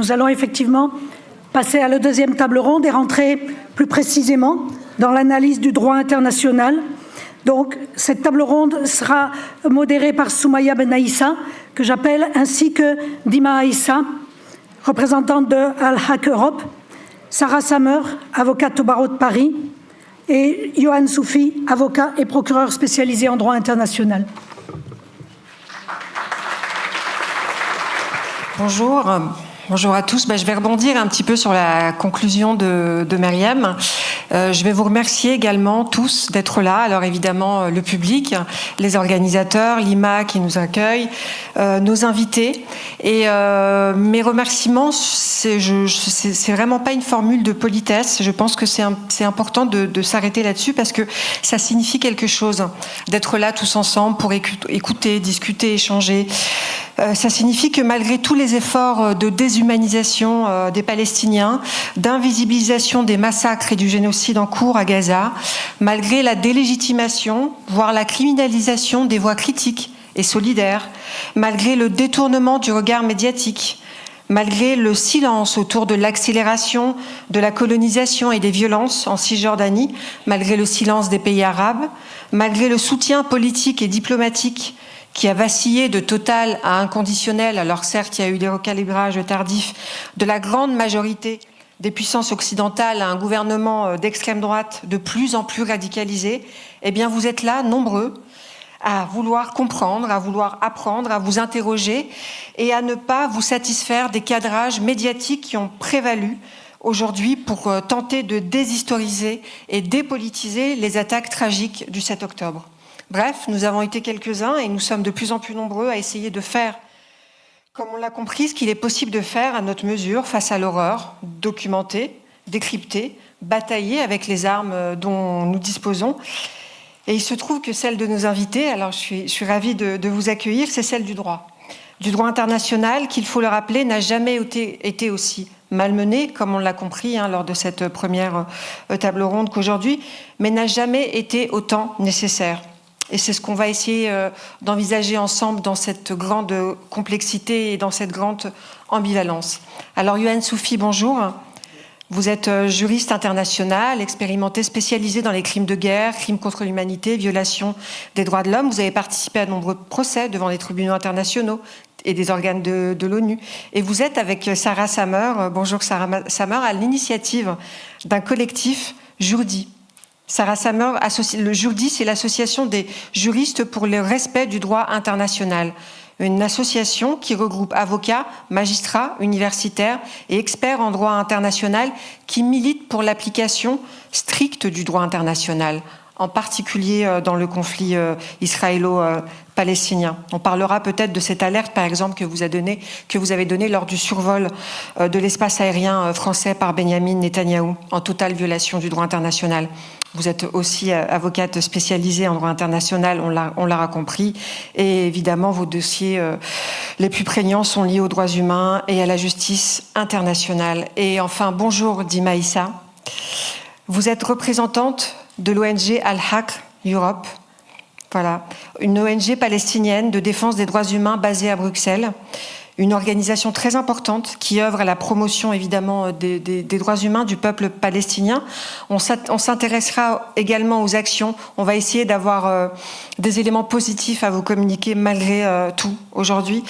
nous allons effectivement passer à la deuxième table ronde et rentrer plus précisément dans l'analyse du droit international. Donc, cette table ronde sera modérée par Soumaya Benaïssa, que j'appelle, ainsi que Dima Aïssa, représentante de Al-Haq Europe, Sarah Samer, avocate au barreau de Paris, et Yohan Soufi, avocat et procureur spécialisé en droit international. Bonjour. Bonjour à tous. Je vais rebondir un petit peu sur la conclusion de Myriam. Je vais vous remercier également tous d'être là. Alors évidemment le public, les organisateurs, l'IMA qui nous accueille, nos invités. Et mes remerciements, c'est vraiment pas une formule de politesse. Je pense que c'est important de s'arrêter là-dessus parce que ça signifie quelque chose d'être là tous ensemble pour écouter, discuter, échanger. Ça signifie que malgré tous les efforts de déshumanisation des Palestiniens, d'invisibilisation des massacres et du génocide en cours à Gaza, malgré la délégitimation, voire la criminalisation des voix critiques et solidaires, malgré le détournement du regard médiatique, malgré le silence autour de l'accélération de la colonisation et des violences en Cisjordanie, malgré le silence des pays arabes, malgré le soutien politique et diplomatique qui a vacillé de total à inconditionnel, alors certes il y a eu des recalibrages tardifs de la grande majorité des puissances occidentales à un gouvernement d'extrême droite de plus en plus radicalisé, eh bien vous êtes là, nombreux, à vouloir comprendre, à vouloir apprendre, à vous interroger et à ne pas vous satisfaire des cadrages médiatiques qui ont prévalu aujourd'hui pour tenter de déshistoriser et dépolitiser les attaques tragiques du 7 octobre. Bref, nous avons été quelques-uns et nous sommes de plus en plus nombreux à essayer de faire, comme on l'a compris, ce qu'il est possible de faire à notre mesure face à l'horreur, documenter, décrypter, batailler avec les armes dont nous disposons. Et il se trouve que celle de nos invités, alors je suis ravie de vous accueillir, c'est celle du droit. Du droit international, qu'il faut le rappeler, n'a jamais été aussi malmené, comme on l'a compris lors de cette première table ronde qu'aujourd'hui, mais n'a jamais été autant nécessaire. Et c'est ce qu'on va essayer d'envisager ensemble dans cette grande complexité et dans cette grande ambivalence. Alors, Yohan Soufi, bonjour. Vous êtes juriste international, expérimenté, spécialisé dans les crimes de guerre, crimes contre l'humanité, violations des droits de l'homme. Vous avez participé à de nombreux procès devant les tribunaux internationaux et des organes de l'ONU. Et vous êtes avec Sarah Samer, bonjour Sarah Samer, à l'initiative d'un collectif Jourdi. Sarah Samer, le Jourdi, c'est l'association des juristes pour le respect du droit international. Une association qui regroupe avocats, magistrats, universitaires et experts en droit international qui militent pour l'application stricte du droit international, en particulier dans le conflit israélo-palestinien. On parlera peut-être de cette alerte, par exemple, que vous avez donnée lors du survol de l'espace aérien français par Benyamin Netanyahou, en totale violation du droit international. Vous êtes aussi avocate spécialisée en droit international, on l'aura compris. Et évidemment, vos dossiers les plus prégnants sont liés aux droits humains et à la justice internationale. Et enfin, bonjour Dima Aïssa. Vous êtes représentante de l'ONG Al-Haq Europe, voilà, une ONG palestinienne de défense des droits humains basée à Bruxelles, une organisation très importante qui œuvre à la promotion évidemment des droits humains du peuple palestinien. On s'intéressera également aux actions, on va essayer d'avoir des éléments positifs à vous communiquer malgré tout aujourd'hui,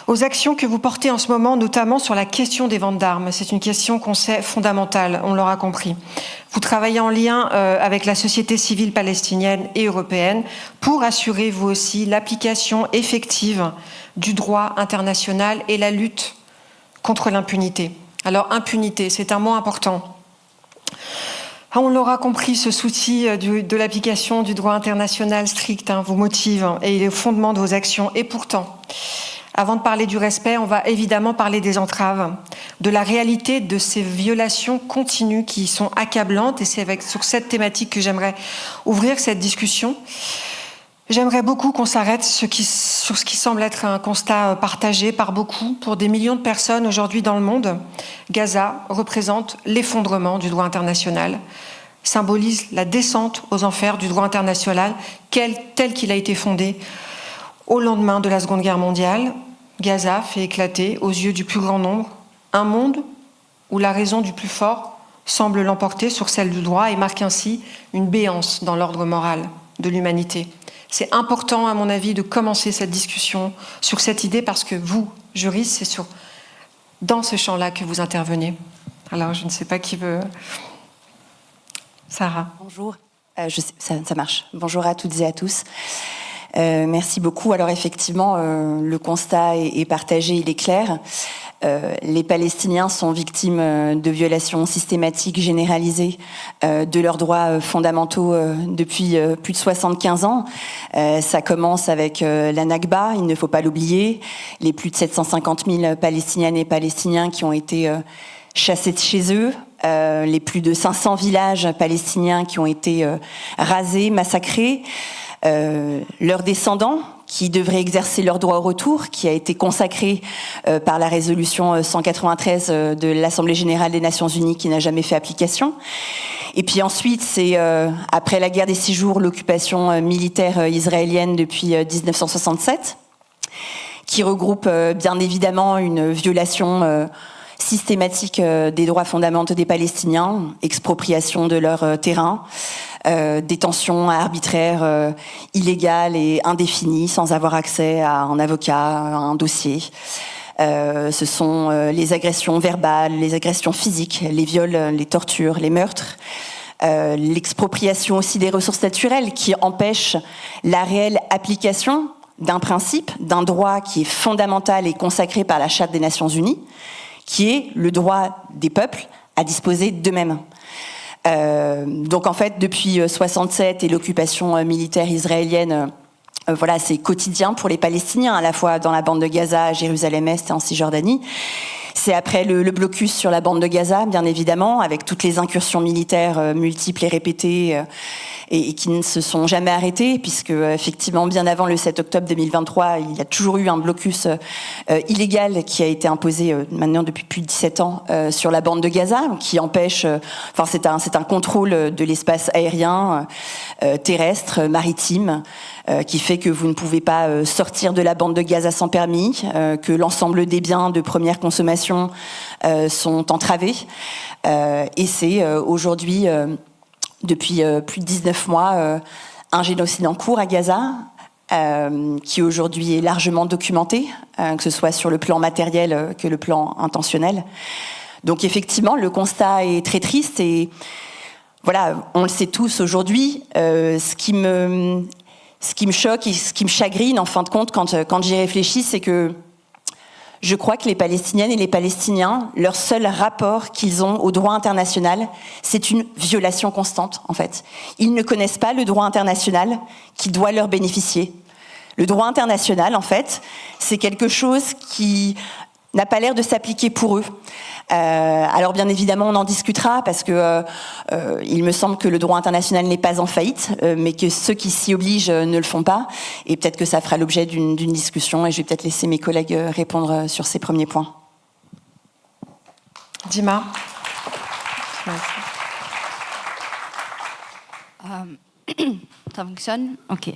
aux actions que vous portez en ce moment, notamment sur la question des ventes d'armes. C'est une question qu'on sait fondamentale, on l'aura compris. Vous travaillez en lien avec la société civile palestinienne et européenne pour assurer vous aussi l'application effective du droit international et la lutte contre l'impunité. Alors, impunité, c'est un mot important. On l'aura compris, ce souci de l'application du droit international strict vous motive et il est au fondement de vos actions. Et pourtant, avant de parler du respect, on va évidemment parler des entraves, de la réalité de ces violations continues qui sont accablantes. Et c'est sur cette thématique que j'aimerais ouvrir cette discussion. J'aimerais beaucoup qu'on s'arrête sur ce qui semble être un constat partagé par beaucoup. Pour des millions de personnes aujourd'hui dans le monde, Gaza représente l'effondrement du droit international, symbolise la descente aux enfers du droit international tel qu'il a été fondé au lendemain de la Seconde Guerre mondiale. Gaza fait éclater aux yeux du plus grand nombre un monde où la raison du plus fort semble l'emporter sur celle du droit et marque ainsi une béance dans l'ordre moral de l'humanité. C'est important, à mon avis, de commencer cette discussion sur cette idée parce que vous, juristes, c'est dans ce champ-là que vous intervenez. Alors, je ne sais pas qui veut... Sarah. Bonjour, ça marche. Bonjour à toutes et à tous. Merci beaucoup. Alors effectivement, le constat est partagé, il est clair. Les Palestiniens sont victimes de violations systématiques généralisées de leurs droits fondamentaux depuis plus de 75 ans. Ça commence avec la Nakba, il ne faut pas l'oublier. Les plus de 750 000 Palestiniennes et Palestiniens qui ont été chassés de chez eux. Les plus de 500 villages palestiniens qui ont été rasés, massacrés. Leurs descendants qui devraient exercer leur droit au retour, qui a été consacré par la résolution 193 de l'Assemblée générale des Nations unies qui n'a jamais fait application. Et puis ensuite, c'est après la guerre des 6 jours, l'occupation militaire israélienne depuis 1967, qui regroupe bien évidemment une violation systématique des droits fondamentaux des Palestiniens, expropriation de leur terrain, détention arbitraire, illégale et indéfinie, sans avoir accès à un avocat, à un dossier. Ce sont les agressions verbales, les agressions physiques, les viols, les tortures, les meurtres, l'expropriation aussi des ressources naturelles qui empêchent la réelle application d'un principe, d'un droit qui est fondamental et consacré par la Charte des Nations Unies, qui est le droit des peuples à disposer d'eux-mêmes. Donc en fait, depuis 67 et l'occupation militaire israélienne, voilà, c'est quotidien pour les Palestiniens, à la fois dans la bande de Gaza, à Jérusalem-Est et en Cisjordanie. C'est après le blocus sur la bande de Gaza, bien évidemment, avec toutes les incursions militaires multiples et répétées et qui ne se sont jamais arrêtées, puisque effectivement, bien avant le 7 octobre 2023, il y a toujours eu un blocus illégal qui a été imposé maintenant depuis plus de 17 ans sur la bande de Gaza, qui empêche, enfin c'est un contrôle de l'espace aérien, terrestre, maritime, qui fait que vous ne pouvez pas sortir de la bande de Gaza sans permis, que l'ensemble des biens de première consommation sont entravés. Et c'est aujourd'hui, depuis plus de 19 mois, un génocide en cours à Gaza, qui aujourd'hui est largement documenté, que ce soit sur le plan matériel que le plan intentionnel. Donc effectivement, le constat est très triste et voilà, on le sait tous aujourd'hui. Ce qui me choque et ce qui me chagrine, en fin de compte, quand j'y réfléchis, c'est que je crois que les Palestiniennes et les Palestiniens, leur seul rapport qu'ils ont au droit international, c'est une violation constante, en fait. Ils ne connaissent pas le droit international qui doit leur bénéficier. Le droit international, en fait, c'est quelque chose qui n'a pas l'air de s'appliquer pour eux. Alors bien évidemment, on en discutera parce que il me semble que le droit international n'est pas en faillite, mais que ceux qui s'y obligent ne le font pas. Et peut-être que ça fera l'objet d'une discussion. Et je vais peut-être laisser mes collègues répondre sur ces premiers points. Dima. Ça fonctionne ? Ok.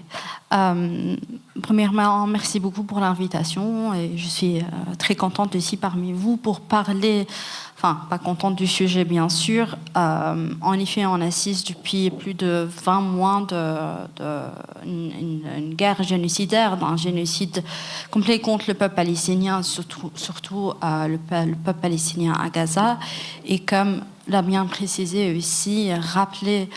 Premièrement, merci beaucoup pour l'invitation et je suis très contente aussi parmi vous pour parler, enfin pas contente du sujet bien sûr. En effet, on assiste depuis plus de 20 mois une guerre génocidaire, d'un génocide complet contre le peuple palestinien, surtout le peuple palestinien à Gaza. Et comme l'a bien précisé aussi, rappelé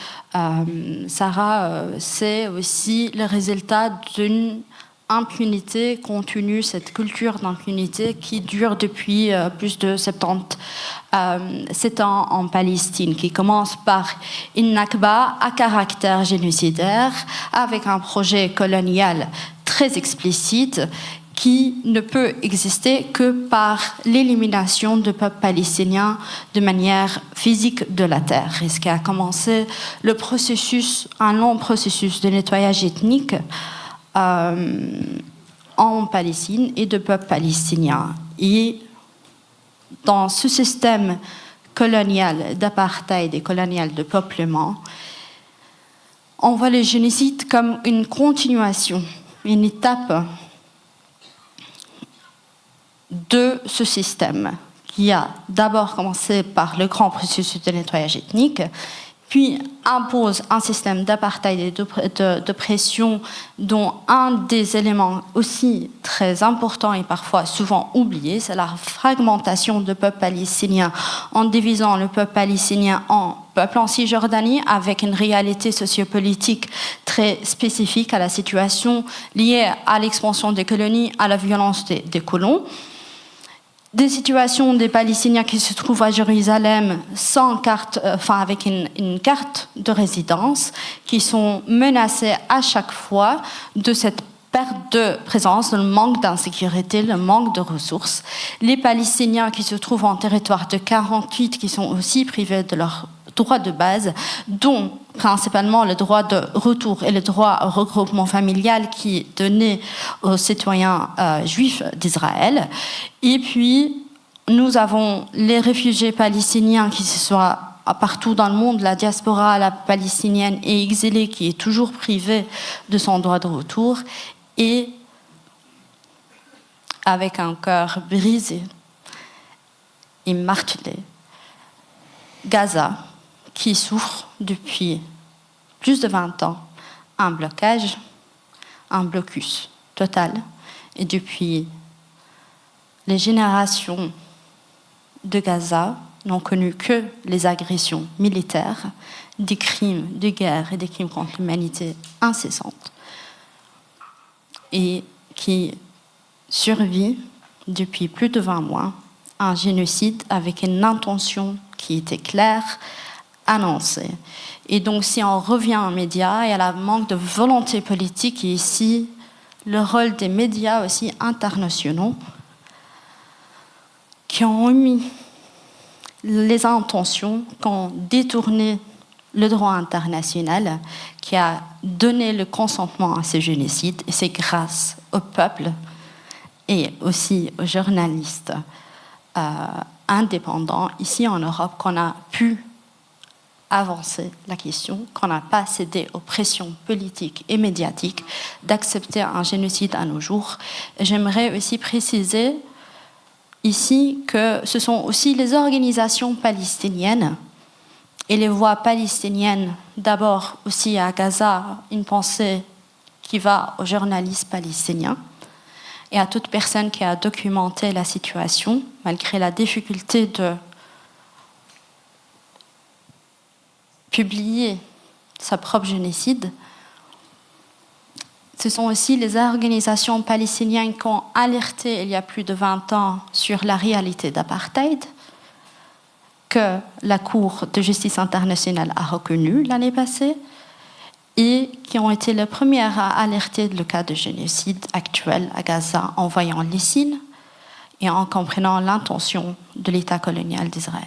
Sarah, c'est aussi le résultat d'une impunité contenue, cette culture d'impunité qui dure depuis plus de 77 ans en Palestine, qui commence par une Nakba à caractère génocidaire, avec un projet colonial très explicite, qui ne peut exister que par l'élimination du peuple palestinien de manière physique de la terre. Et ce qui a commencé un long processus de nettoyage ethnique en Palestine et de peuple palestinien. Et dans ce système colonial d'apartheid et colonial de peuplement, on voit le génocide comme une continuation, une étape de ce système qui a d'abord commencé par le grand processus de nettoyage ethnique, puis impose un système d'apartheid et d'oppression dont un des éléments aussi très importants et parfois souvent oubliés, c'est la fragmentation du peuple palestinien en divisant le peuple palestinien en peuple en Cisjordanie avec une réalité sociopolitique très spécifique à la situation liée à l'expansion des colonies, à la violence des colons. Des situations des Palestiniens qui se trouvent à Jérusalem sans carte, avec une carte de résidence, qui sont menacés à chaque fois de cette perte de présence, le manque d'insécurité, le manque de ressources. Les Palestiniens qui se trouvent en territoire de 48, qui sont aussi privés de leurs droits de base, dont principalement le droit de retour et le droit au regroupement familial qui est donné aux citoyens juifs d'Israël. Et puis, nous avons les réfugiés palestiniens qui se soient partout dans le monde, la diaspora la palestinienne et exilée qui est toujours privée de son droit de retour et avec un cœur brisé et martelé. Gaza, qui souffre depuis plus de 20 ans un blocage, un blocus total. Et depuis les générations de Gaza n'ont connu que les agressions militaires, des crimes de guerre et des crimes contre l'humanité incessantes, et qui survit depuis plus de 20 mois à un génocide avec une intention qui était claire, annoncée. Et donc, si on revient aux médias et à la manque de volonté politique, et ici, le rôle des médias aussi internationaux, qui ont mis les intentions, qui ont détourné le droit international, qui a donné le consentement à ces génocides, et c'est grâce au peuple et aussi aux journalistes indépendants ici en Europe qu'on a pu avancer la question, qu'on n'a pas cédé aux pressions politiques et médiatiques d'accepter un génocide à nos jours. J'aimerais aussi préciser ici que ce sont aussi les organisations palestiniennes et les voix palestiniennes, d'abord aussi à Gaza, une pensée qui va aux journalistes palestiniens et à toute personne qui a documenté la situation, malgré la difficulté de publier sa propre génocide. Ce sont aussi les organisations palestiniennes qui ont alerté il y a plus de 20 ans sur la réalité d'apartheid, que la Cour de justice internationale a reconnu l'année passée, et qui ont été les premières à alerter le cas de génocide actuel à Gaza en voyant les signes et en comprenant l'intention de l'État colonial d'Israël.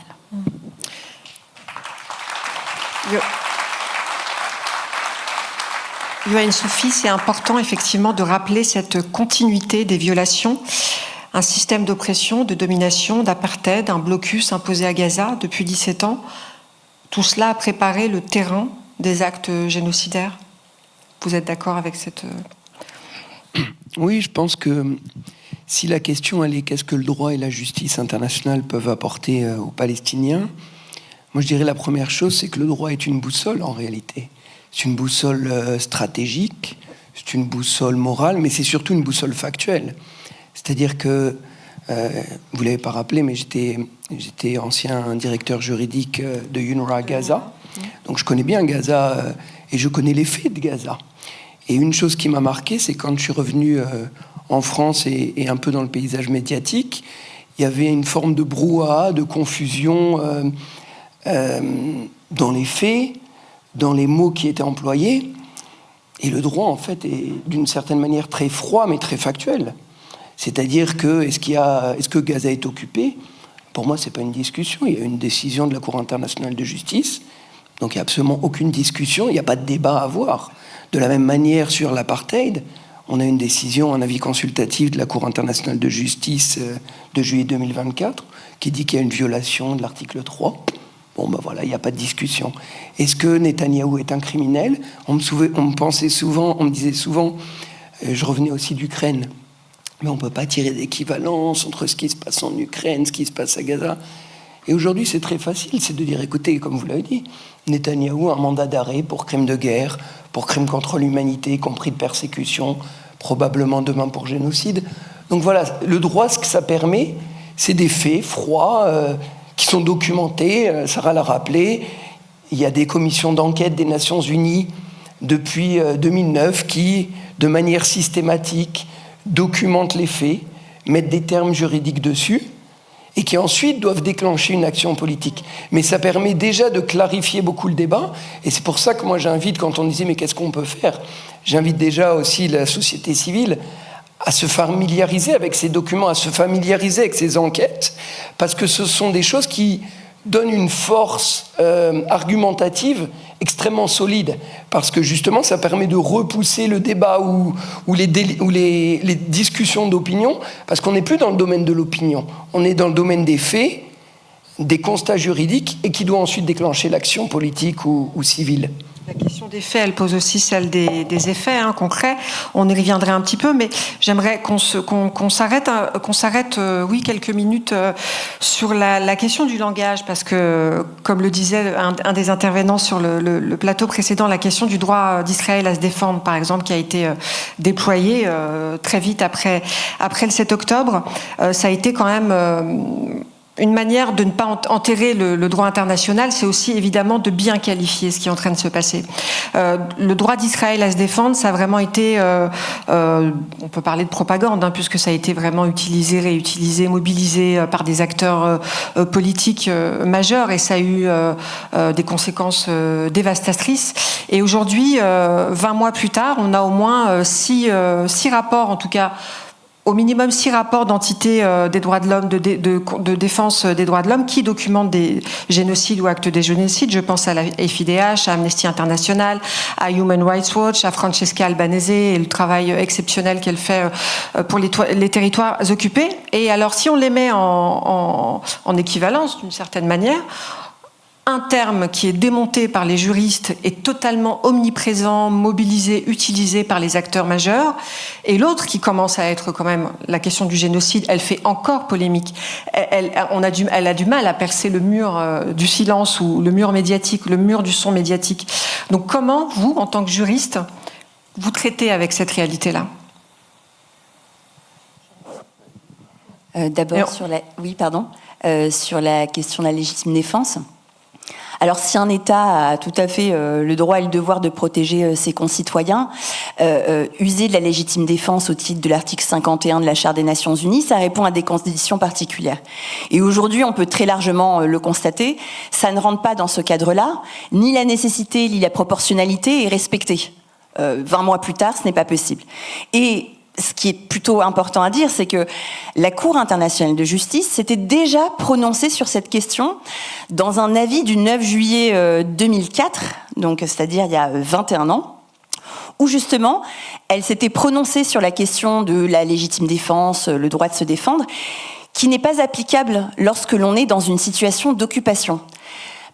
Yohann Soufi, c'est important effectivement de rappeler cette continuité des violations, un système d'oppression, de domination, d'apartheid, un blocus imposé à Gaza depuis 17 ans. Tout cela a préparé le terrain des actes génocidaires. Vous êtes d'accord avec cette... Oui, je pense que si la question elle est qu'est-ce que le droit et la justice internationale peuvent apporter aux Palestiniens, moi je dirais la première chose, c'est que le droit est une boussole en réalité. C'est une boussole stratégique, c'est une boussole morale, mais c'est surtout une boussole factuelle. C'est-à-dire que, vous ne l'avez pas rappelé, mais j'étais ancien directeur juridique de UNRWA Gaza, donc je connais bien Gaza et je connais les faits de Gaza. Et une chose qui m'a marqué, c'est quand je suis revenu en France et un peu dans le paysage médiatique, il y avait une forme de brouhaha, de confusion dans les faits, dans les mots qui étaient employés. Et le droit, en fait, est d'une certaine manière très froid, mais très factuel. C'est-à-dire que, est-ce que Gaza est occupé ? Pour moi, c'est pas une discussion. Il y a une décision de la Cour internationale de justice. Donc, il n'y a absolument aucune discussion. Il n'y a pas de débat à avoir. De la même manière, sur l'apartheid, on a une décision, un avis consultatif de la Cour internationale de justice de juillet 2024 qui dit qu'il y a une violation de l'article 3. Bon, ben voilà, il n'y a pas de discussion. Est-ce que Netanyahou est un criminel ? On me disait souvent, je revenais aussi d'Ukraine, Mais on ne peut pas tirer d'équivalence entre ce qui se passe en Ukraine, ce qui se passe à Gaza. Et aujourd'hui, c'est très facile, c'est de dire, écoutez, comme vous l'avez dit, Netanyahou a un mandat d'arrêt pour crimes de guerre, pour crimes contre l'humanité, y compris de persécution, probablement demain pour génocide. Donc voilà, le droit, ce que ça permet, c'est des faits froids qui sont documentés. Sarah l'a rappelé, il y a des commissions d'enquête des Nations Unies depuis 2009 qui, de manière systématique, documentent les faits, mettent des termes juridiques dessus, et qui ensuite doivent déclencher une action politique. Mais ça permet déjà de clarifier beaucoup le débat, et c'est pour ça que moi j'invite, quand on disait mais qu'est-ce qu'on peut faire, j'invite déjà aussi la société civile à se familiariser avec ces documents, à se familiariser avec ces enquêtes, parce que ce sont des choses qui donnent une force argumentative extrêmement solide, parce que justement ça permet de repousser le débat ou les discussions d'opinion, parce qu'on n'est plus dans le domaine de l'opinion, on est dans le domaine des faits, des constats juridiques, et qui doit ensuite déclencher l'action politique ou civile. La question des faits, elle pose aussi celle des effets concrets. On y reviendrait un petit peu, mais j'aimerais qu'on s'arrête, oui, quelques minutes sur la question du langage, parce que, comme le disait un des intervenants sur le plateau précédent, la question du droit d'Israël à se défendre, par exemple, qui a été déployé très vite après le 7 octobre, ça a été quand même une manière de ne pas enterrer le droit international, c'est aussi évidemment de bien qualifier ce qui est en train de se passer. Le droit d'Israël à se défendre, ça a vraiment été, on peut parler de propagande, puisque ça a été vraiment utilisé, réutilisé, mobilisé par des acteurs politiques majeurs, et ça a eu des conséquences dévastatrices. Et aujourd'hui, 20 mois plus tard, on a au moins 6 rapports, en tout cas, au minimum 6 rapports d'entités des droits de l'homme, de défense des droits de l'homme qui documentent des génocides ou actes de génocide. Je pense à la FIDH, à Amnesty International, à Human Rights Watch, à Francesca Albanese et le travail exceptionnel qu'elle fait pour les territoires occupés. Et alors, si on les met en équivalence, d'une certaine manière, un terme qui est démonté par les juristes est totalement omniprésent, mobilisé, utilisé par les acteurs majeurs, et l'autre qui commence à être quand même la question du génocide, elle fait encore polémique. Elle a du mal à percer le mur du silence ou le mur médiatique, le mur du son médiatique. Donc comment, vous, en tant que juriste, vous traitez avec cette réalité-là ? D'abord, sur la question de la légitime défense. Alors, si un État a tout à fait le droit et le devoir de protéger ses concitoyens, user de la légitime défense au titre de l'article 51 de la Charte des Nations Unies, ça répond à des conditions particulières. Et aujourd'hui, on peut très largement le constater, ça ne rentre pas dans ce cadre-là, ni la nécessité, ni la proportionnalité est respectée. 20 mois plus tard, ce n'est pas possible. Et ce qui est plutôt important à dire, c'est que la Cour internationale de justice s'était déjà prononcée sur cette question dans un avis du 9 juillet 2004, donc c'est-à-dire il y a 21 ans, où justement, elle s'était prononcée sur la question de la légitime défense, le droit de se défendre, qui n'est pas applicable lorsque l'on est dans une situation d'occupation.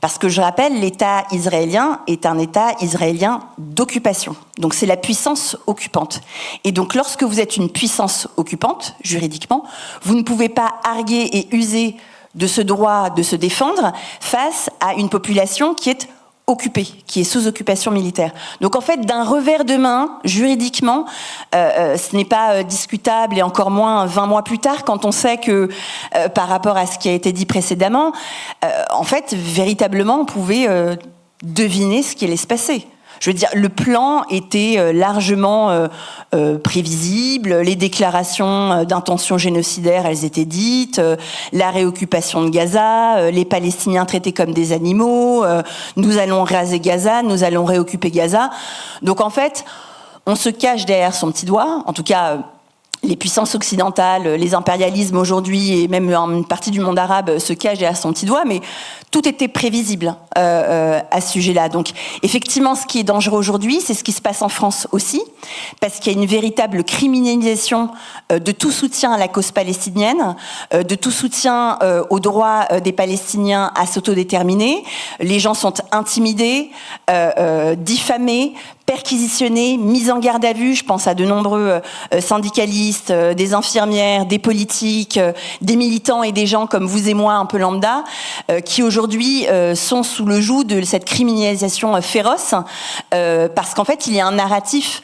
Parce que je rappelle, l'État israélien est un État israélien d'occupation. Donc c'est la puissance occupante. Et donc lorsque vous êtes une puissance occupante, juridiquement, vous ne pouvez pas arguer et user de ce droit de se défendre face à une population qui est occupée, qui est sous occupation militaire. Donc en fait, d'un revers de main, juridiquement, ce n'est pas discutable, et encore moins 20 mois plus tard, quand on sait que, par rapport à ce qui a été dit précédemment, en fait, véritablement, on pouvait deviner ce qui allait se passer. Je veux dire, le plan était largement prévisible, les déclarations d'intention génocidaire, elles étaient dites, la réoccupation de Gaza, les Palestiniens traités comme des animaux, nous allons raser Gaza, nous allons réoccuper Gaza. Donc en fait, on se cache derrière son petit doigt, en tout cas les puissances occidentales, les impérialismes aujourd'hui et même une partie du monde arabe se cachent derrière son petit doigt, mais tout était prévisible à ce sujet-là. Donc effectivement, ce qui est dangereux aujourd'hui, c'est ce qui se passe en France aussi, parce qu'il y a une véritable criminalisation de tout soutien à la cause palestinienne, de tout soutien au droit des Palestiniens à s'autodéterminer. Les gens sont intimidés, diffamés perquisitionnés, mis en garde à vue. Je pense à de nombreux syndicalistes, des infirmières, des politiques, des militants et des gens comme vous et moi, un peu lambda, qui aujourd'hui sont sous le joug de cette criminalisation féroce, parce qu'en fait, il y a un narratif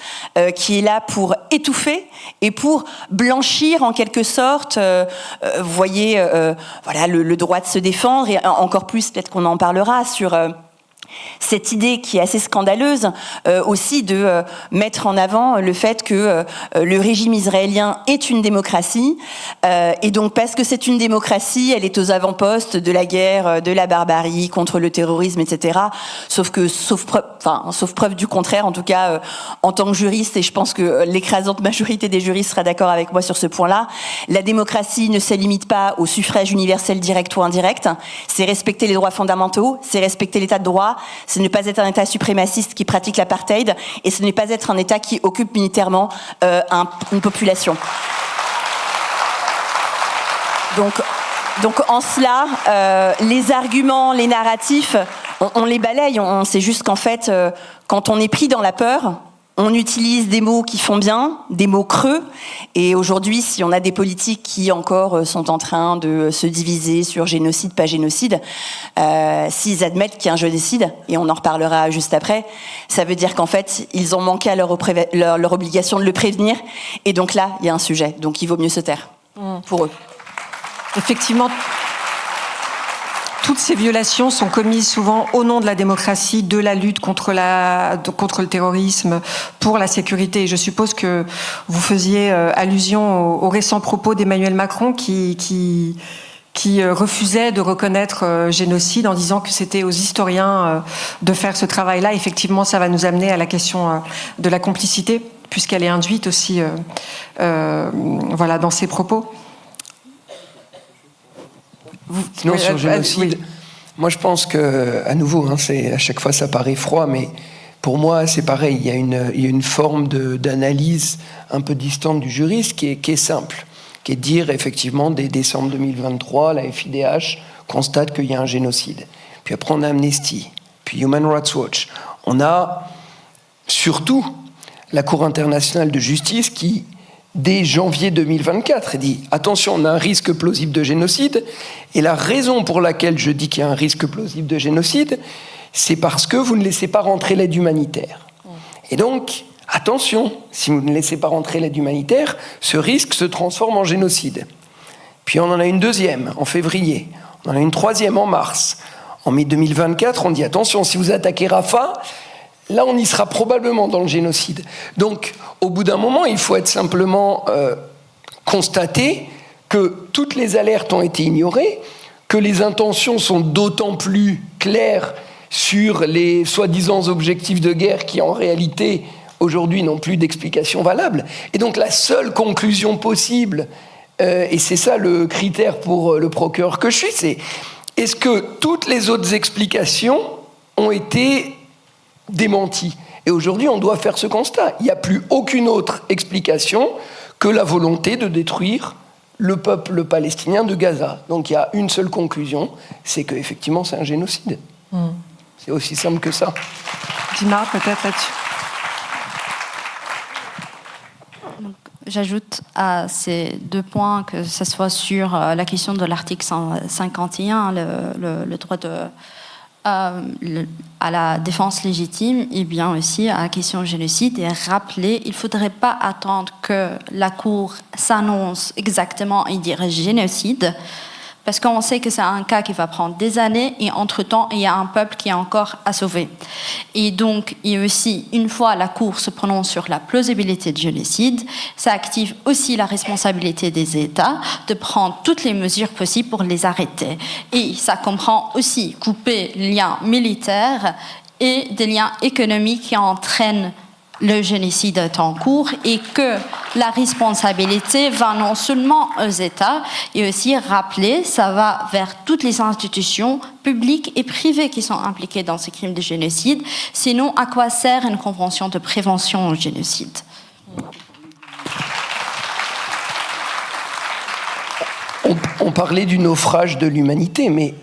qui est là pour étouffer et pour blanchir en quelque sorte, vous voyez, voilà, le droit de se défendre, et encore plus, peut-être qu'on en parlera, sur cette idée qui est assez scandaleuse aussi de mettre en avant le fait que le régime israélien est une démocratie, et donc parce que c'est une démocratie, elle est aux avant-postes de la guerre, de la barbarie, contre le terrorisme, etc. Sauf preuve du contraire, en tout cas en tant que juriste, et je pense que l'écrasante majorité des juristes sera d'accord avec moi sur ce point-là, la démocratie ne se limite pas au suffrage universel direct ou indirect, c'est respecter les droits fondamentaux, c'est respecter l'état de droit, c'est ne pas être un État suprémaciste qui pratique l'apartheid, et ce n'est pas être un État qui occupe militairement une population. Donc en cela, les arguments, les narratifs, on les balaye. C'est juste qu'en fait, quand on est pris dans la peur, on utilise des mots qui font bien, des mots creux. Et aujourd'hui, si on a des politiques qui encore sont en train de se diviser sur génocide, pas génocide, s'ils admettent qu'il y a un génocide, et on en reparlera juste après, ça veut dire qu'en fait, ils ont manqué à leur obligation de le prévenir. Et donc là, il y a un sujet. Donc il vaut mieux se taire pour eux. Effectivement, toutes ces violations sont commises souvent au nom de la démocratie, de la lutte contre le terrorisme, pour la sécurité. Et je suppose que vous faisiez allusion aux récents propos d'Emmanuel Macron qui refusait de reconnaître génocide en disant que c'était aux historiens de faire ce travail-là. Effectivement, ça va nous amener à la question de la complicité, puisqu'elle est induite aussi voilà, dans ces propos. Sinon, sur génocide, moi je pense que, à nouveau, à chaque fois ça paraît froid, mais pour moi c'est pareil, il y a une forme d'analyse un peu distante du juriste qui est simple, qui est de dire effectivement, dès décembre 2023, la FIDH constate qu'il y a un génocide. Puis après on a Amnesty, puis Human Rights Watch. On a surtout la Cour internationale de justice qui, dès janvier 2024, dit « Attention, on a un risque plausible de génocide ». Et la raison pour laquelle je dis qu'il y a un risque plausible de génocide, c'est parce que vous ne laissez pas rentrer l'aide humanitaire. Et donc, attention, si vous ne laissez pas rentrer l'aide humanitaire, ce risque se transforme en génocide. Puis on en a une deuxième, en février. On en a une troisième, en mars. En mai 2024, on dit « Attention, si vous attaquez Rafah », là, on y sera probablement dans le génocide. Donc, au bout d'un moment, il faut être simplement constater que toutes les alertes ont été ignorées, que les intentions sont d'autant plus claires sur les soi-disant objectifs de guerre qui, en réalité, aujourd'hui, n'ont plus d'explication valable. Et donc, la seule conclusion possible, et c'est ça le critère pour le procureur que je suis, c'est est-ce que toutes les autres explications ont été démenties ? Et aujourd'hui, on doit faire ce constat. Il n'y a plus aucune autre explication que la volonté de détruire le peuple palestinien de Gaza. Donc il y a une seule conclusion, c'est qu'effectivement, c'est un génocide. C'est aussi simple que ça. Dima, peut-être là-dessus. J'ajoute à ces deux points, que ce soit sur la question de l'article 51, le droit à la défense légitime, et bien aussi à la question génocide, et rappeler, il ne faudrait pas attendre que la Cour s'annonce exactement et dire génocide, parce qu'on sait que c'est un cas qui va prendre des années, et entre-temps, il y a un peuple qui est encore à sauver. Et donc, il y a aussi, une fois la Cour se prononce sur la plausibilité de génocide, ça active aussi la responsabilité des États de prendre toutes les mesures possibles pour les arrêter. Et ça comprend aussi couper les liens militaires et des liens économiques qui entraînent le génocide est en cours, et que la responsabilité va non seulement aux États, et aussi rappeler, ça va vers toutes les institutions publiques et privées qui sont impliquées dans ces crimes de génocide. Sinon, à quoi sert une convention de prévention au génocide ? On parlait du naufrage de l'humanité, mais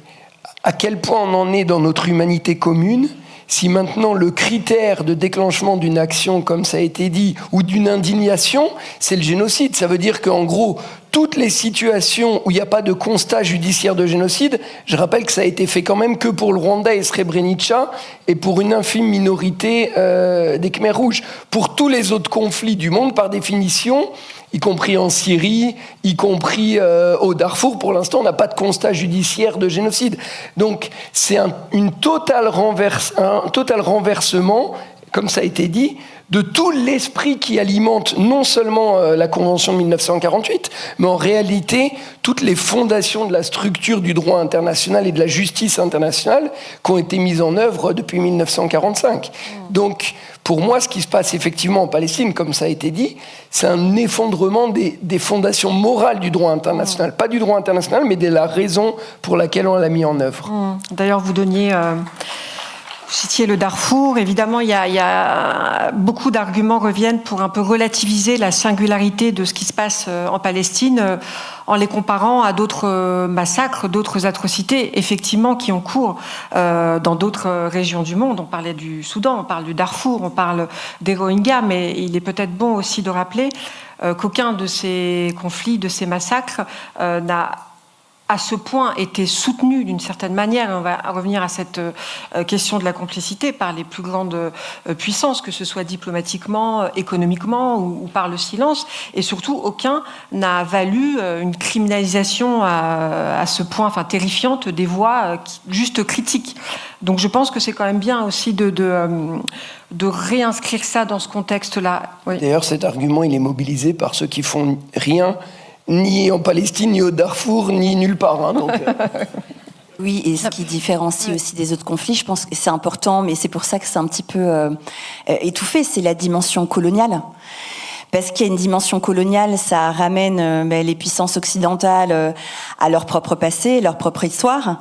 à quel point on en est dans notre humanité commune si maintenant le critère de déclenchement d'une action, comme ça a été dit, ou d'une indignation, c'est le génocide. Ça veut dire qu'en gros, toutes les situations où il n'y a pas de constat judiciaire de génocide, je rappelle que ça a été fait quand même que pour le Rwanda et Srebrenica et pour une infime minorité des Khmers rouges. Pour tous les autres conflits du monde, par définition, y compris en Syrie, y compris au Darfour, pour l'instant, on n'a pas de constat judiciaire de génocide. Donc, c'est un total renversement, comme ça a été dit, de tout l'esprit qui alimente non seulement la Convention de 1948, mais en réalité toutes les fondations de la structure du droit international et de la justice internationale qui ont été mises en œuvre depuis 1945. Donc, pour moi, ce qui se passe effectivement en Palestine, comme ça a été dit, c'est un effondrement des fondations morales du droit international. Pas du droit international, mais de la raison pour laquelle on l'a mis en œuvre. D'ailleurs, vous donniez... Vous citiez le Darfour. Évidemment, il y a beaucoup d'arguments reviennent pour un peu relativiser la singularité de ce qui se passe en Palestine en les comparant à d'autres massacres, d'autres atrocités, effectivement, qui ont cours dans d'autres régions du monde. On parlait du Soudan, on parle du Darfour, on parle des Rohingyas, mais il est peut-être bon aussi de rappeler qu'aucun de ces conflits, de ces massacres n'a à ce point été soutenu d'une certaine manière, et on va revenir à cette question de la complicité par les plus grandes puissances, que ce soit diplomatiquement, économiquement ou par le silence, et surtout aucun n'a valu une criminalisation à ce point, enfin terrifiante, des voix juste critiques. Donc je pense que c'est quand même bien aussi de réinscrire ça dans ce contexte-là. Oui. D'ailleurs, cet argument, il est mobilisé par ceux qui font rien, ni en Palestine, ni au Darfour, ni nulle part. Hein, donc, Oui, et ce qui différencie aussi des autres conflits, je pense que c'est important, mais c'est pour ça que c'est un petit peu étouffé, c'est la dimension coloniale. Parce qu'il y a une dimension coloniale, ça ramène les puissances occidentales à leur propre passé, leur propre histoire,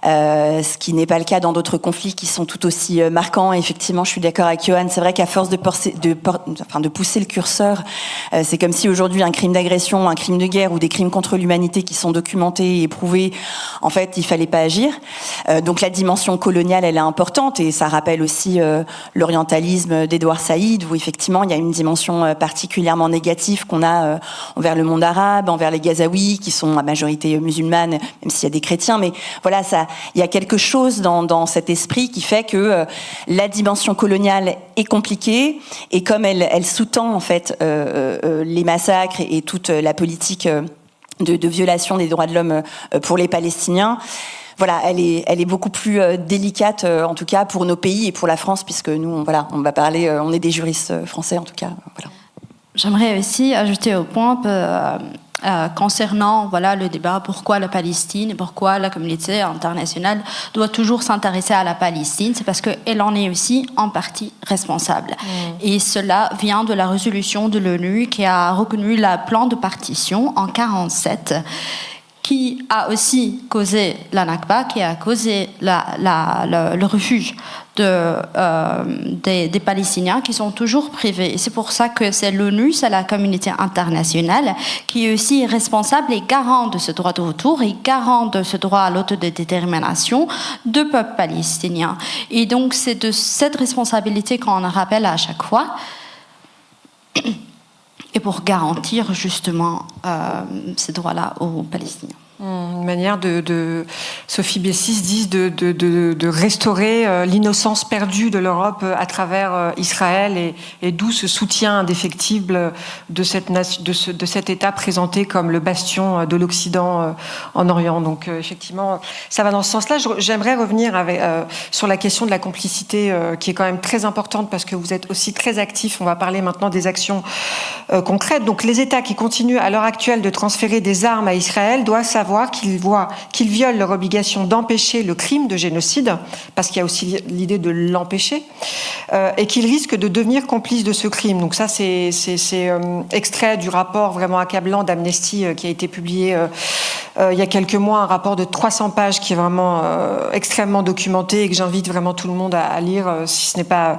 ce qui n'est pas le cas dans d'autres conflits qui sont tout aussi marquants. Et effectivement, je suis d'accord avec Johan, c'est vrai qu'à force de pousser le curseur, c'est comme si aujourd'hui un crime d'agression, un crime de guerre ou des crimes contre l'humanité qui sont documentés et prouvés, en fait, il fallait pas agir. Donc la dimension coloniale, elle est importante, et ça rappelle aussi l'orientalisme d'Edouard Saïd, où effectivement il y a une dimension particulièrement négatif qu'on a envers le monde arabe, envers les Gazaouis, qui sont à majorité musulmane, même s'il y a des chrétiens. Mais voilà, il y a quelque chose dans cet esprit qui fait que la dimension coloniale est compliquée, et comme elle sous-tend en fait les massacres et toute la politique de violation des droits de l'homme pour les Palestiniens. Voilà, elle est beaucoup plus délicate, en tout cas pour nos pays et pour la France, puisque nous, on va parler, on est des juristes français, en tout cas. Voilà. J'aimerais aussi ajouter au point concernant le débat pourquoi la Palestine et pourquoi la communauté internationale doit toujours s'intéresser à la Palestine, c'est parce qu'elle en est aussi en partie responsable. Et cela vient de la résolution de l'ONU qui a reconnu le plan de partition en 1947, qui a aussi causé la Nakba, qui a causé le refuge des Palestiniens qui sont toujours privés. Et c'est pour ça que c'est l'ONU, c'est la communauté internationale qui est aussi responsable et garant de ce droit de retour et garant de ce droit à l'autodétermination du peuple palestinien. Et donc c'est de cette responsabilité qu'on rappelle à chaque fois, et pour garantir justement ces droits-là aux Palestiniens. Une manière Sophie Bessis dit de restaurer l'innocence perdue de l'Europe à travers Israël, et d'où ce soutien indéfectible de cet État présenté comme le bastion de l'Occident en Orient. Donc effectivement, ça va dans ce sens-là. J'aimerais revenir sur la question de la complicité qui est quand même très importante, parce que vous êtes aussi très actifs. On va parler maintenant des actions concrètes. Donc les États qui continuent à l'heure actuelle de transférer des armes à Israël doivent savoir qu'ils violent leur obligation d'empêcher le crime de génocide, parce qu'il y a aussi l'idée de l'empêcher, et qu'ils risquent de devenir complices de ce crime. Donc ça, c'est extrait du rapport vraiment accablant d'Amnesty qui a été publié il y a quelques mois, un rapport de 300 pages qui est vraiment extrêmement documenté et que j'invite vraiment tout le monde à lire si ce n'est pas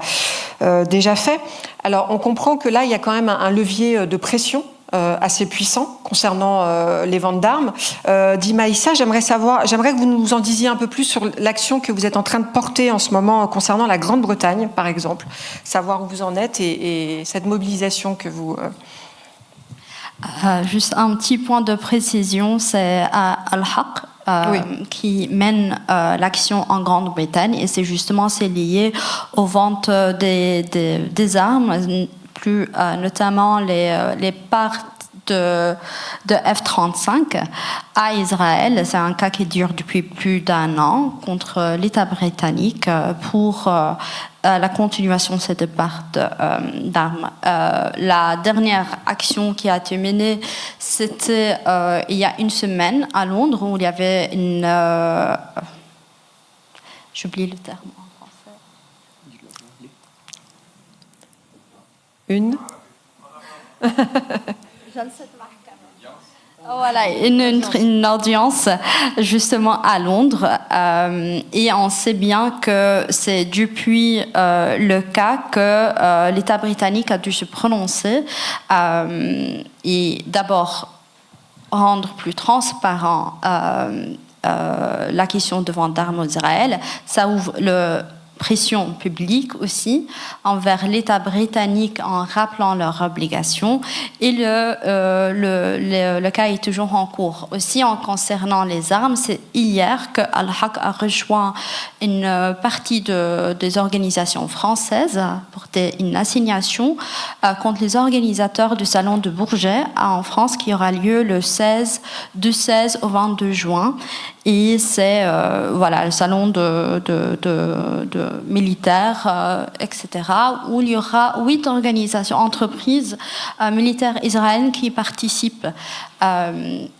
déjà fait. Alors, on comprend que là, il y a quand même un levier de pression assez puissant concernant les ventes d'armes. Dima Issa, j'aimerais que vous nous en disiez un peu plus sur l'action que vous êtes en train de porter en ce moment concernant la Grande-Bretagne, par exemple, savoir où vous en êtes et cette mobilisation que vous... Juste un petit point de précision, c'est Al-Haq qui mène l'action en Grande-Bretagne et c'est lié aux ventes des armes, plus notamment les parts de F-35 à Israël. C'est un cas qui dure depuis plus d'1 an contre l'État britannique pour la continuation de cette part d'armes. La dernière action qui a été menée, c'était il y a 1 semaine à Londres où il y avait une... j'oublie le terme en français. Une Voilà, une audience justement à Londres et on sait bien que c'est depuis le cas que l'État britannique a dû se prononcer et d'abord rendre plus transparent la question de vente d'armes aux Israël. Ça ouvre le pression publique aussi envers l'État britannique en rappelant leurs obligations et le cas est toujours en cours. Aussi en concernant les armes, c'est hier que Al-Haq a rejoint une partie des organisations françaises pour une assignation contre les organisateurs du salon de Bourget en France qui aura lieu du 16 au 22 juin. Et c'est le salon de militaires, etc., où il y aura 8 organisations, entreprises militaires israéliennes qui participent.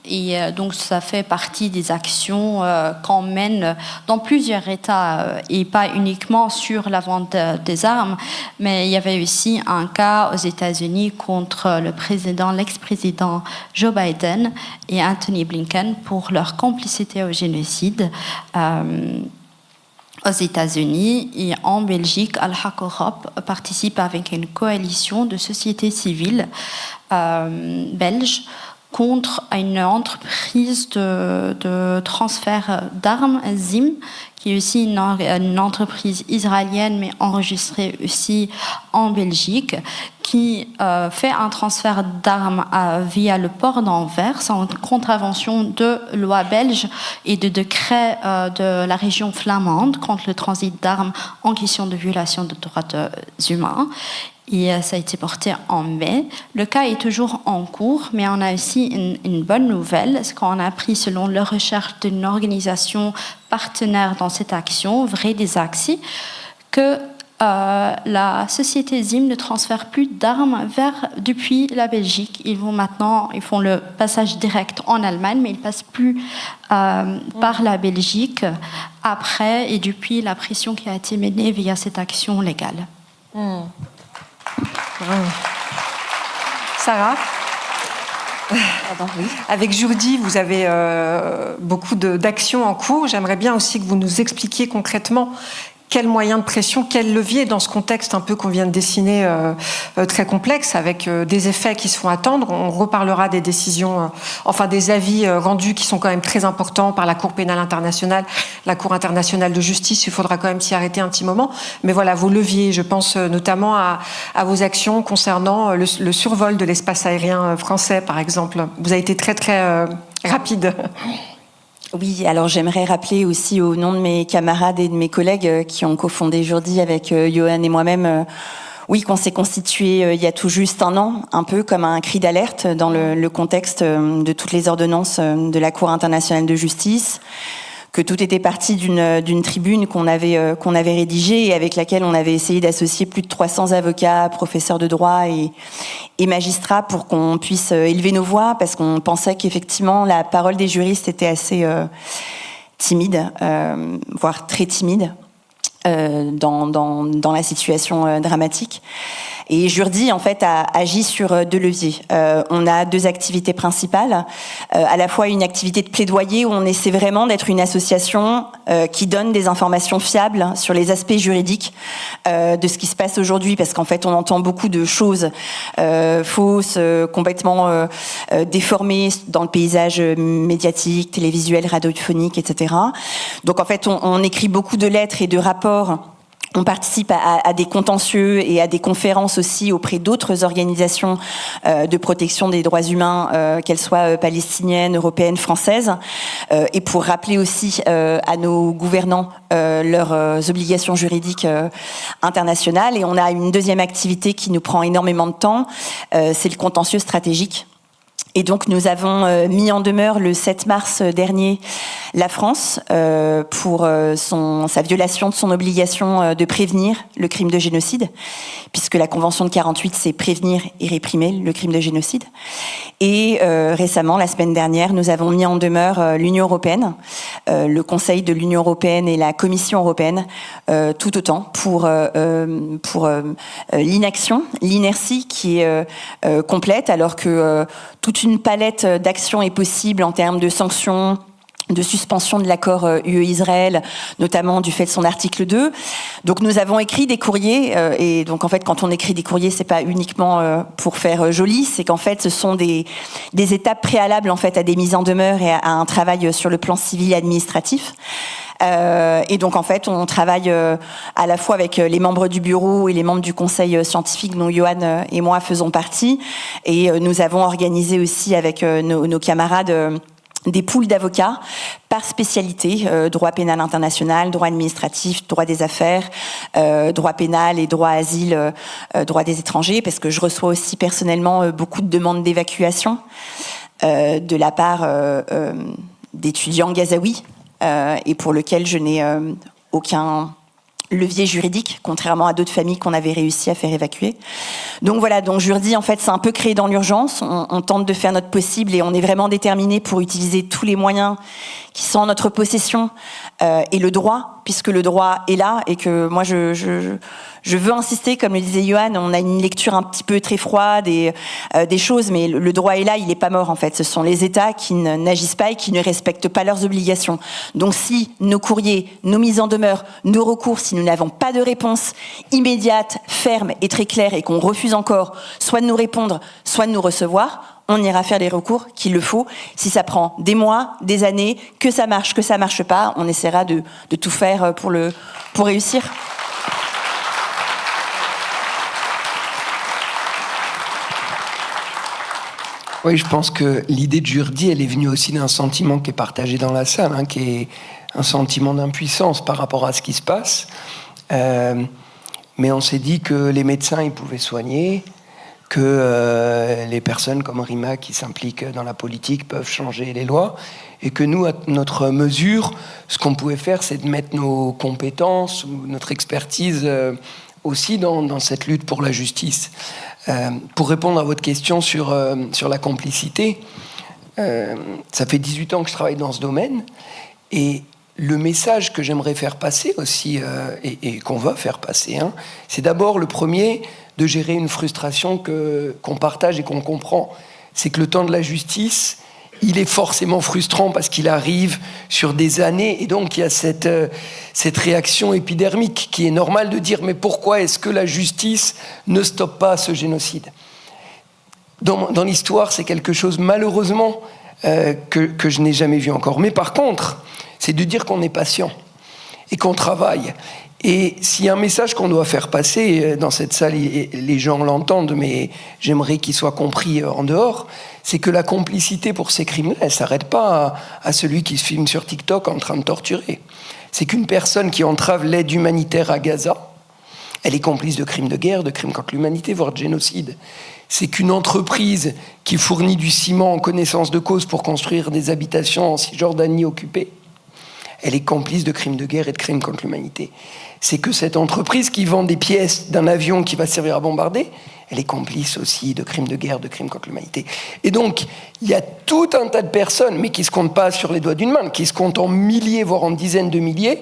Et donc ça fait partie des actions qu'on mène dans plusieurs États et pas uniquement sur la vente des armes, mais il y avait aussi un cas aux États-Unis contre l'ex-président Joe Biden et Anthony Blinken pour leur complicité au génocide. Aux États-Unis et en Belgique, Al-Haq Europe participe avec une coalition de sociétés civiles belges contre une entreprise de transfert d'armes, ZIM, qui est aussi une entreprise israélienne, mais enregistrée aussi en Belgique, qui fait un transfert d'armes via le port d'Anvers en contravention de loi belge et de décret de la région flamande contre le transit d'armes en question de violation des droits humains. Et ça a été porté en mai. Le cas est toujours en cours, mais on a aussi une bonne nouvelle, ce qu'on a appris selon la recherche d'une organisation partenaire dans cette action, Vrai des Axis, que la société ZIM ne transfère plus d'armes depuis la Belgique. Ils font le passage direct en Allemagne, mais ils ne passent plus par la Belgique après et depuis la pression qui a été menée via cette action légale. Sarah, avec Jourdi, vous avez beaucoup d'actions en cours. J'aimerais bien aussi que vous nous expliquiez concrètement quels moyens de pression, quels leviers dans ce contexte un peu qu'on vient de dessiner très complexe avec des effets qui se font attendre. On reparlera des décisions, des avis rendus qui sont quand même très importants par la Cour pénale internationale, la Cour internationale de justice. Il faudra quand même s'y arrêter un petit moment. Mais voilà, vos leviers, je pense notamment à vos actions concernant le survol de l'espace aérien français, par exemple. Vous avez été très, très rapide. Oui, alors j'aimerais rappeler aussi au nom de mes camarades et de mes collègues qui ont cofondé Jourdi avec Johan et moi-même, qu'on s'est constitué il y a tout juste 1 an, un peu comme un cri d'alerte dans le contexte de toutes les ordonnances de la Cour internationale de justice, que tout était parti d'une tribune qu'on avait rédigée et avec laquelle on avait essayé d'associer plus de 300 avocats, professeurs de droit et magistrats pour qu'on puisse élever nos voix, parce qu'on pensait qu'effectivement la parole des juristes était assez timide, voire très timide dans la situation dramatique. Et Jurdi, en fait, a agi sur 2 leviers. On a 2 activités principales. À la fois une activité de plaidoyer où on essaie vraiment d'être une association qui donne des informations fiables sur les aspects juridiques de ce qui se passe aujourd'hui, parce qu'en fait, on entend beaucoup de choses fausses, complètement déformées dans le paysage médiatique, télévisuel, radiophonique, etc. Donc, en fait, on écrit beaucoup de lettres et de rapports. On participe à des contentieux et à des conférences aussi auprès d'autres organisations de protection des droits humains, qu'elles soient palestiniennes, européennes, françaises, et pour rappeler aussi à nos gouvernants leurs obligations juridiques internationales. Et on a une deuxième activité qui nous prend énormément de temps, c'est le contentieux stratégique. Et donc nous avons mis en demeure le 7 mars dernier la France pour sa violation de son obligation de prévenir le crime de génocide, puisque la Convention de 48, c'est prévenir et réprimer le crime de génocide. Et récemment, la semaine dernière, nous avons mis en demeure l'Union européenne, le Conseil de l'Union européenne et la Commission européenne, tout autant pour l'inaction, l'inertie qui est complète, alors que toute une palette d'actions est possible en termes de sanctions, de suspension de l'accord UE-Israël, notamment du fait de son article 2. Donc nous avons écrit des courriers, et donc en fait quand on écrit des courriers, c'est pas uniquement pour faire joli, c'est qu'en fait ce sont des étapes préalables en fait à des mises en demeure et à un travail sur le plan civil et administratif. Et donc en fait on travaille à la fois avec les membres du bureau et les membres du conseil scientifique dont Johan et moi faisons partie, et nous avons organisé aussi avec nos camarades des pools d'avocats par spécialité, droit pénal international, droit administratif, droit des affaires, droit pénal et droit asile, droit des étrangers, parce que je reçois aussi personnellement beaucoup de demandes d'évacuation de la part d'étudiants gazaouis, et pour lequel je n'ai aucun levier juridique, contrairement à d'autres familles qu'on avait réussi à faire évacuer. Donc voilà, donc Jurdi, en fait, c'est un peu créé dans l'urgence. On tente de faire notre possible et on est vraiment déterminés pour utiliser tous les moyens qui sont en notre possession, et le droit, puisque le droit est là, et que moi je veux insister, comme le disait Johan, on a une lecture un petit peu très froide et des choses, mais le droit est là, il n'est pas mort en fait. Ce sont les États qui n'agissent pas et qui ne respectent pas leurs obligations. Donc si nos courriers, nos mises en demeure, nos recours, si nous n'avons pas de réponse immédiate, ferme et très claire, et qu'on refuse encore soit de nous répondre, soit de nous recevoir, on ira faire les recours qu'il le faut. Si ça prend des mois, des années, que ça marche pas, on essaiera de tout faire pour réussir. Oui, je pense que l'idée de Jurdi, elle est venue aussi d'un sentiment qui est partagé dans la salle, qui est un sentiment d'impuissance par rapport à ce qui se passe. Mais on s'est dit que les médecins, ils pouvaient soigner, que les personnes comme Rima qui s'impliquent dans la politique peuvent changer les lois, et que nous, à notre mesure, ce qu'on pouvait faire, c'est de mettre nos compétences ou notre expertise aussi dans cette lutte pour la justice. Pour répondre à votre question sur la complicité, ça fait 18 ans que je travaille dans ce domaine, et le message que j'aimerais faire passer aussi, et qu'on va faire passer, c'est d'abord le premier, de gérer une frustration qu'on partage et qu'on comprend. C'est que le temps de la justice, il est forcément frustrant parce qu'il arrive sur des années, et donc il y a cette réaction épidermique qui est normale de dire mais pourquoi est-ce que la justice ne stoppe pas ce génocide ? Dans l'histoire, c'est quelque chose malheureusement que je n'ai jamais vu encore. Mais par contre, c'est de dire qu'on est patient et qu'on travaille. Et s'il y a un message qu'on doit faire passer dans cette salle, et les gens l'entendent, mais j'aimerais qu'il soit compris en dehors, c'est que la complicité pour ces crimes-là, elle ne s'arrête pas à celui qui se filme sur TikTok en train de torturer. C'est qu'une personne qui entrave l'aide humanitaire à Gaza, elle est complice de crimes de guerre, de crimes contre l'humanité, voire de génocide. C'est qu'une entreprise qui fournit du ciment en connaissance de cause pour construire des habitations en Cisjordanie occupée, elle est complice de crimes de guerre et de crimes contre l'humanité. C'est que cette entreprise qui vend des pièces d'un avion qui va servir à bombarder, elle est complice aussi de crimes de guerre, de crimes contre l'humanité. Et donc, il y a tout un tas de personnes, mais qui ne se comptent pas sur les doigts d'une main, qui se comptent en milliers, voire en dizaines de milliers,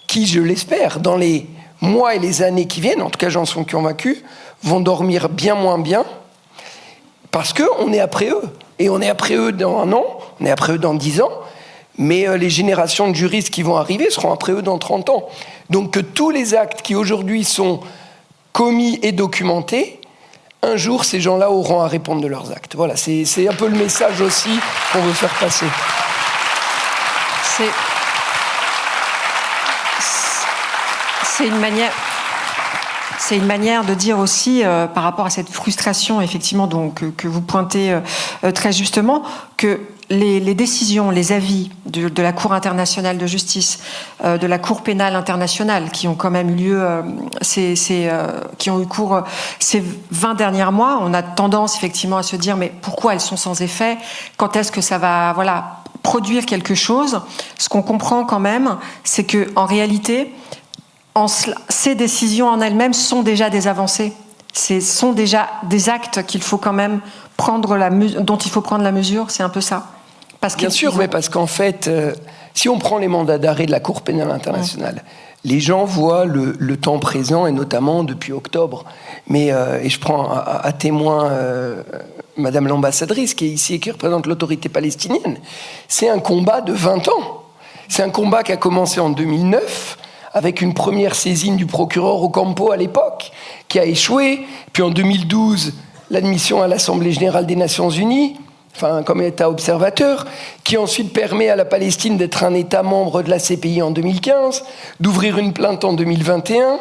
qui, je l'espère, dans les mois et les années qui viennent, en tout cas j'en suis convaincu, vont dormir bien moins bien parce qu'on est après eux. Et on est après eux dans 1 an, on est après eux dans 10 ans, mais les générations de juristes qui vont arriver seront après eux dans 30 ans. Donc que tous les actes qui aujourd'hui sont commis et documentés, un jour ces gens-là auront à répondre de leurs actes. Voilà, c'est un peu le message aussi qu'on veut faire passer. C'est une manière de dire aussi, par rapport à cette frustration, effectivement, donc, que vous pointez très justement, que les décisions, les avis de la Cour internationale de justice, de la Cour pénale internationale, qui ont quand même eu lieu, qui ont eu cours ces 20 derniers mois, on a tendance effectivement à se dire, mais pourquoi elles sont sans effet ? Quand est-ce que ça va, produire quelque chose ? Ce qu'on comprend quand même, c'est que en réalité, ces décisions en elles-mêmes sont déjà des avancées. Sont déjà des actes qu'il faut quand même dont il faut prendre la mesure, c'est un peu ça. Bien sûr, mais parce qu'en fait, si on prend les mandats d'arrêt de la Cour pénale internationale, les gens voient le temps présent, et notamment depuis octobre. Mais, et je prends à témoin Madame l'ambassadrice, qui est ici et qui représente l'autorité palestinienne. C'est un combat de 20 ans. C'est un combat qui a commencé en 2009, avec une première saisine du procureur Ocampo à l'époque, qui a échoué. Puis en 2012, l'admission à l'Assemblée générale des Nations unies, comme État observateur, qui ensuite permet à la Palestine d'être un État membre de la CPI en 2015, d'ouvrir une plainte en 2021.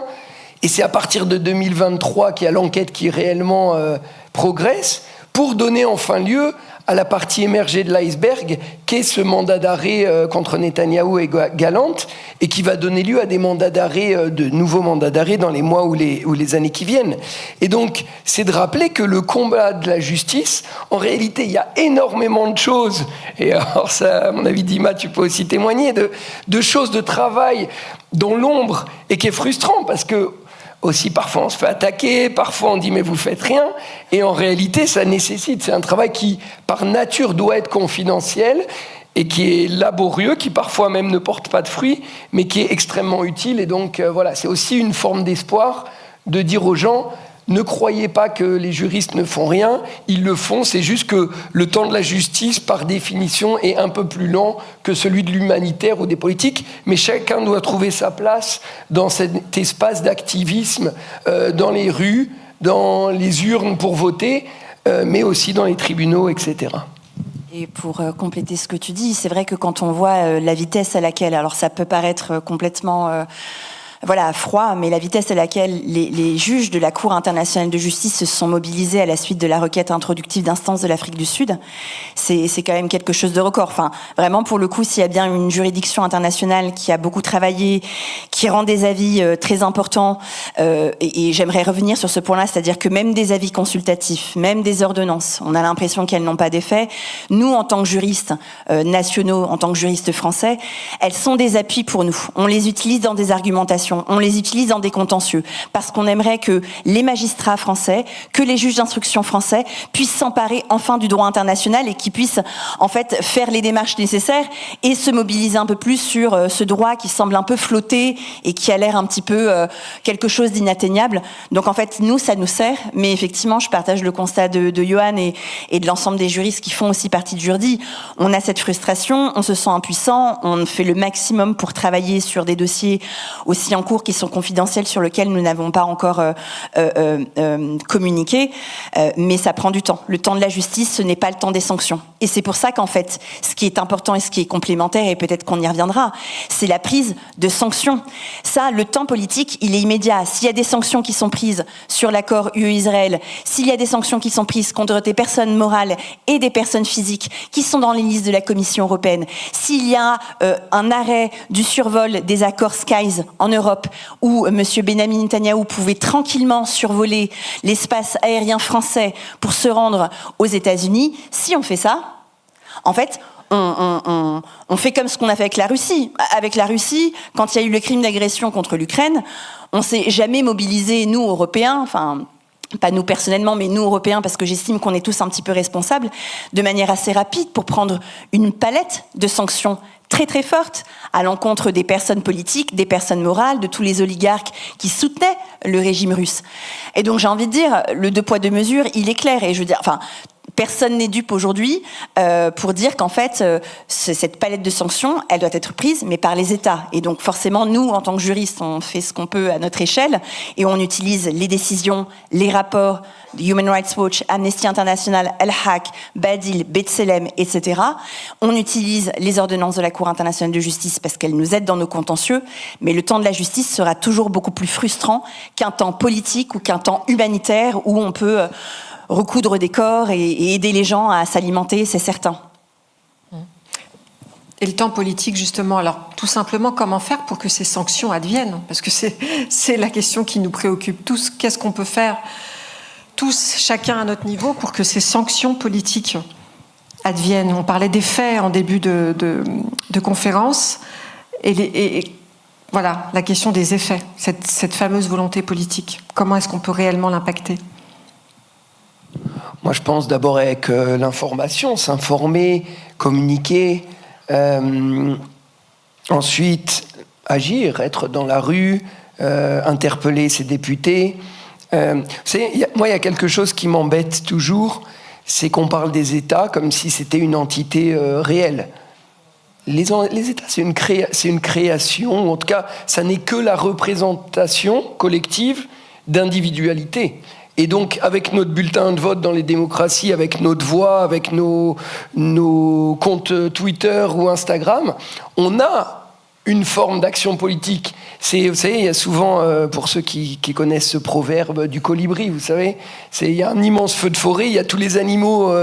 Et c'est à partir de 2023 qu'il y a l'enquête qui réellement progresse, pour donner enfin lieu à la partie émergée de l'iceberg, qu'est ce mandat d'arrêt contre Netanyahou et Gallant, et qui va donner lieu à des mandats d'arrêt, de nouveaux mandats d'arrêt dans les mois ou les années qui viennent. Et donc, c'est de rappeler que le combat de la justice, en réalité, il y a énormément de choses, et alors ça, à mon avis, Dima, tu peux aussi témoigner, de choses de travail dans l'ombre, et qui est frustrant, parce que aussi, parfois on se fait attaquer, parfois on dit mais vous faites rien, et en réalité ça nécessite, c'est un travail qui par nature doit être confidentiel et qui est laborieux, qui parfois même ne porte pas de fruits, mais qui est extrêmement utile. Et donc voilà, c'est aussi une forme d'espoir de dire aux gens, ne croyez pas que les juristes ne font rien, ils le font, c'est juste que le temps de la justice, par définition, est un peu plus lent que celui de l'humanitaire ou des politiques, mais chacun doit trouver sa place dans cet espace d'activisme, dans les rues, dans les urnes pour voter, mais aussi dans les tribunaux, etc. Et pour compléter ce que tu dis, c'est vrai que quand on voit la vitesse à laquelle, alors ça peut paraître complètement... froid, mais la vitesse à laquelle les juges de la Cour internationale de justice se sont mobilisés à la suite de la requête introductive d'instance de l'Afrique du Sud, c'est quand même quelque chose de record. Enfin, vraiment, pour le coup, s'il y a bien une juridiction internationale qui a beaucoup travaillé, qui rend des avis très importants, et j'aimerais revenir sur ce point-là, c'est-à-dire que même des avis consultatifs, même des ordonnances, on a l'impression qu'elles n'ont pas d'effet. Nous, en tant que juristes nationaux, en tant que juristes français, elles sont des appuis pour nous. On les utilise dans des argumentations. On les utilise dans des contentieux parce qu'on aimerait que les magistrats français, que les juges d'instruction français puissent s'emparer enfin du droit international et qu'ils puissent en fait faire les démarches nécessaires et se mobiliser un peu plus sur ce droit qui semble un peu flotter et qui a l'air un petit peu quelque chose d'inatteignable. Donc en fait, nous, ça nous sert, mais effectivement, je partage le constat de Johan et de l'ensemble des juristes qui font aussi partie de Jurdi. On a cette frustration, on se sent impuissant, on fait le maximum pour travailler sur des dossiers aussi en cours qui sont confidentiels, sur lesquels nous n'avons pas encore communiqué, mais ça prend du temps. Le temps de la justice, ce n'est pas le temps des sanctions. Et c'est pour ça qu'en fait, ce qui est important et ce qui est complémentaire, et peut-être qu'on y reviendra, c'est la prise de sanctions. Ça, le temps politique, il est immédiat. S'il y a des sanctions qui sont prises sur l'accord UE-Israël, s'il y a des sanctions qui sont prises contre des personnes morales et des personnes physiques qui sont dans les listes de la Commission européenne, s'il y a un arrêt du survol des accords Skies en Europe, où M. Benyamin Netanyahou pouvait tranquillement survoler l'espace aérien français pour se rendre aux États-Unis, si on fait ça, en fait, on fait comme ce qu'on a fait avec la Russie. Avec la Russie, quand il y a eu le crime d'agression contre l'Ukraine, on ne s'est jamais mobilisé, nous, Européens, pas nous personnellement, mais nous Européens, parce que j'estime qu'on est tous un petit peu responsables, de manière assez rapide pour prendre une palette de sanctions très très fortes à l'encontre des personnes politiques, des personnes morales, de tous les oligarques qui soutenaient le régime russe. Et donc j'ai envie de dire, le 2 poids 2 mesures, il est clair. Et je veux dire, enfin, personne n'est dupe aujourd'hui pour dire qu'en fait, cette palette de sanctions, elle doit être prise, mais par les États. Et donc forcément, nous, en tant que juristes, on fait ce qu'on peut à notre échelle et on utilise les décisions, les rapports de Human Rights Watch, Amnesty International, El-Haq, Badil, B'Tselem, etc. On utilise les ordonnances de la Cour internationale de justice parce qu'elles nous aident dans nos contentieux, mais le temps de la justice sera toujours beaucoup plus frustrant qu'un temps politique ou qu'un temps humanitaire où on peut recoudre des corps et aider les gens à s'alimenter, c'est certain. Et le temps politique, justement, alors tout simplement, comment faire pour que ces sanctions adviennent? Parce que c'est la question qui nous préoccupe tous. Qu'est-ce qu'on peut faire, tous, chacun à notre niveau, pour que ces sanctions politiques adviennent? On parlait des faits en début de conférence, et voilà, la question des effets, cette fameuse volonté politique. Comment est-ce qu'on peut réellement l'impacter? Moi, je pense d'abord avec l'information, s'informer, communiquer, ensuite agir, être dans la rue, interpeller ses députés. Moi, il y a quelque chose qui m'embête toujours, c'est qu'on parle des États comme si c'était une entité réelle. Les États, c'est une création, ou en tout cas, ça n'est que la représentation collective d'individualité. Et donc, avec notre bulletin de vote dans les démocraties, avec notre voix, avec nos comptes Twitter ou Instagram, on a une forme d'action politique. Vous savez, il y a souvent, pour ceux qui connaissent ce proverbe du colibri, vous savez, il y a un immense feu de forêt, il y a tous les animaux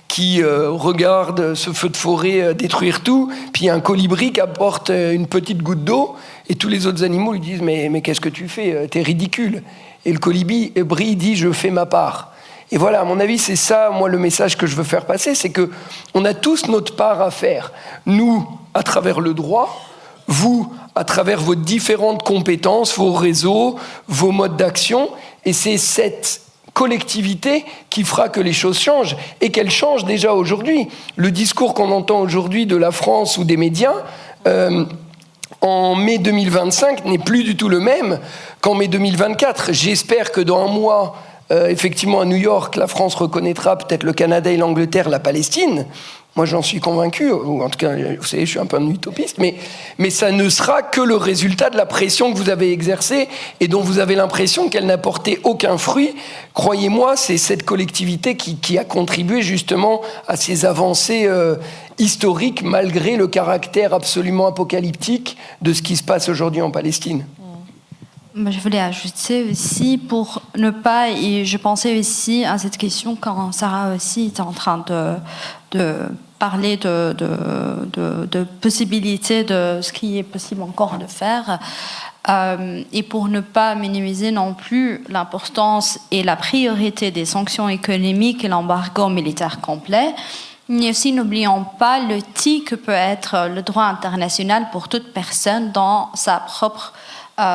qui regardent ce feu de forêt détruire tout, puis il y a un colibri qui apporte une petite goutte d'eau, et tous les autres animaux lui disent « Mais qu'est-ce que tu fais? T'es ridicule !» Et le colibri dit « Je fais ma part ». Et voilà, à mon avis, c'est ça, moi, le message que je veux faire passer, c'est que on a tous notre part à faire. Nous, à travers le droit, vous, à travers vos différentes compétences, vos réseaux, vos modes d'action, et c'est cette collectivité qui fera que les choses changent, et qu'elles changent déjà aujourd'hui. Le discours qu'on entend aujourd'hui de la France ou des médias, en mai 2025 n'est plus du tout le même qu'en mai 2024. J'espère que dans un mois, effectivement à New York, la France reconnaîtra peut-être le Canada et l'Angleterre, la Palestine. Moi, j'en suis convaincu, ou en tout cas, vous savez, je suis un peu un utopiste, mais ça ne sera que le résultat de la pression que vous avez exercée et dont vous avez l'impression qu'elle n'a porté aucun fruit. Croyez-moi, c'est cette collectivité qui a contribué justement à ces avancées historiques, malgré le caractère absolument apocalyptique de ce qui se passe aujourd'hui en Palestine. Je voulais ajouter aussi, pour ne pas, et je pensais aussi à cette question quand Sarah aussi était en train de parler de possibilités de ce qui est possible encore de faire, et pour ne pas minimiser non plus l'importance et la priorité des sanctions économiques et l'embargo militaire complet. Mais aussi, n'oublions pas l'outil que peut être le droit international pour toute personne dans sa propre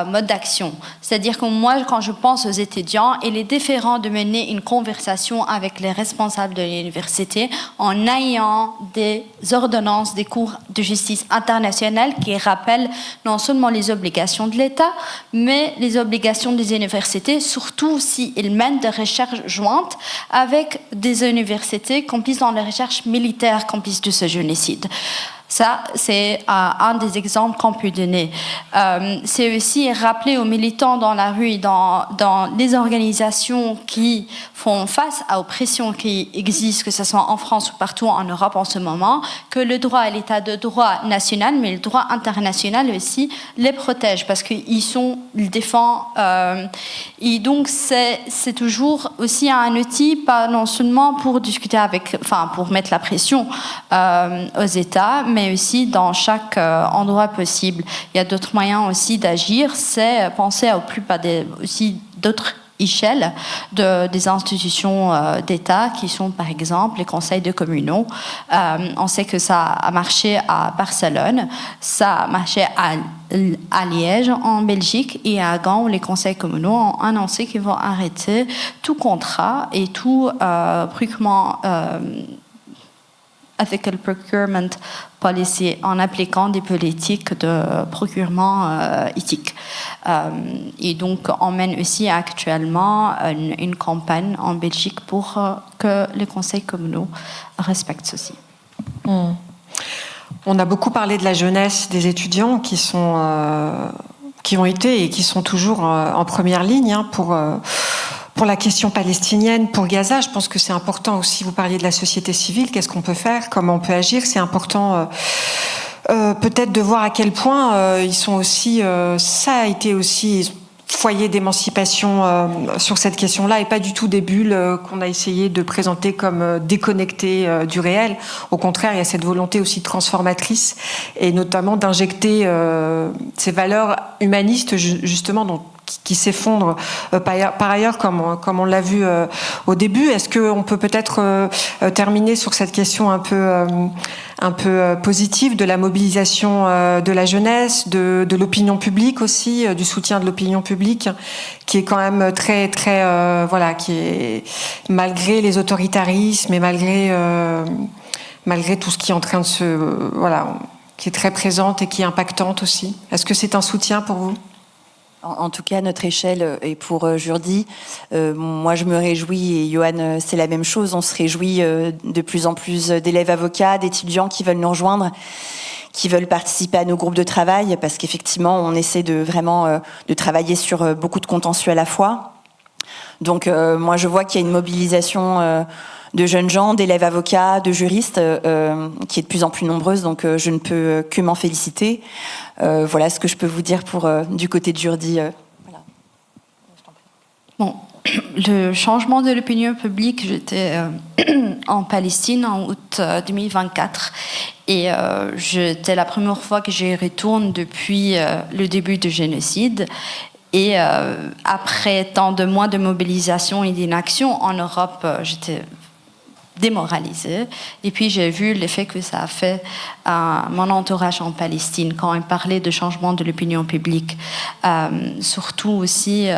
mode d'action. C'est-à-dire que moi, quand je pense aux étudiants, il est différent de mener une conversation avec les responsables de l'université en ayant des ordonnances des cours de justice internationale qui rappellent non seulement les obligations de l'État, mais les obligations des universités, surtout s'ils mènent des recherches jointes avec des universités complices dans les recherches militaires complices de ce génocide. Ça, c'est un des exemples qu'on peut donner. C'est aussi rappeler aux militants dans la rue, dans les organisations qui font face à l'oppression qui existe, que ce soit en France ou partout en Europe en ce moment, que le droit est l'état de droit national, mais le droit international aussi les protège parce qu'ils défendent. Et donc, c'est toujours aussi un outil, pas non seulement pour discuter pour mettre la pression aux États, mais aussi dans chaque endroit possible. Il y a d'autres moyens aussi d'agir, c'est penser aux plus aussi d'autres échelle des institutions d'État qui sont par exemple les conseils de communaux. On sait que ça a marché à Barcelone, ça a marché à Liège en Belgique et à Gand où les conseils communaux ont annoncé qu'ils vont arrêter tout contrat et tout procurement ethical procurement policy en appliquant des politiques de procurement éthique. Et donc, on mène aussi actuellement une campagne en Belgique pour que les conseils communaux respectent ceci. On a beaucoup parlé de la jeunesse, des étudiants qui ont été et qui sont toujours en première ligne pour la question palestinienne, pour Gaza. Je pense que c'est important aussi, vous parliez de la société civile, qu'est-ce qu'on peut faire, comment on peut agir. C'est important peut-être de voir à quel point ils sont aussi, ça a été aussi foyer d'émancipation sur cette question-là et pas du tout des bulles qu'on a essayé de présenter comme déconnectées du réel. Au contraire, il y a cette volonté aussi transformatrice et notamment d'injecter ces valeurs humanistes justement qui s'effondrent par ailleurs, comme on l'a vu au début. Est-ce qu'on peut peut-être terminer sur cette question un peu positive de la mobilisation de la jeunesse, de l'opinion publique aussi, du soutien de l'opinion publique, qui est quand même très, très, qui est, malgré les autoritarismes et malgré tout ce qui est en train de qui est très présente et qui est impactante aussi. Est-ce que c'est un soutien pour vous ? En tout cas, notre échelle est pour Jurdi. Moi, je me réjouis, et Johan, c'est la même chose. On se réjouit de plus en plus d'élèves avocats, d'étudiants qui veulent nous rejoindre, qui veulent participer à nos groupes de travail, parce qu'effectivement, on essaie de travailler sur beaucoup de contentieux à la fois. Donc, moi, je vois qu'il y a une mobilisation de jeunes gens, d'élèves avocats, de juristes, qui est de plus en plus nombreuse, donc je ne peux que m'en féliciter. Voilà ce que je peux vous dire du côté de Jurdi. Voilà. Bon, le changement de l'opinion publique, j'étais en Palestine en août 2024 et c'était la première fois que j'y retourne depuis le début du génocide. Et après tant de mois de mobilisation et d'inaction en Europe, j'étais démoralisée. Et puis j'ai vu l'effet que ça a fait à mon entourage en Palestine quand il parlait de changement de l'opinion publique. Surtout aussi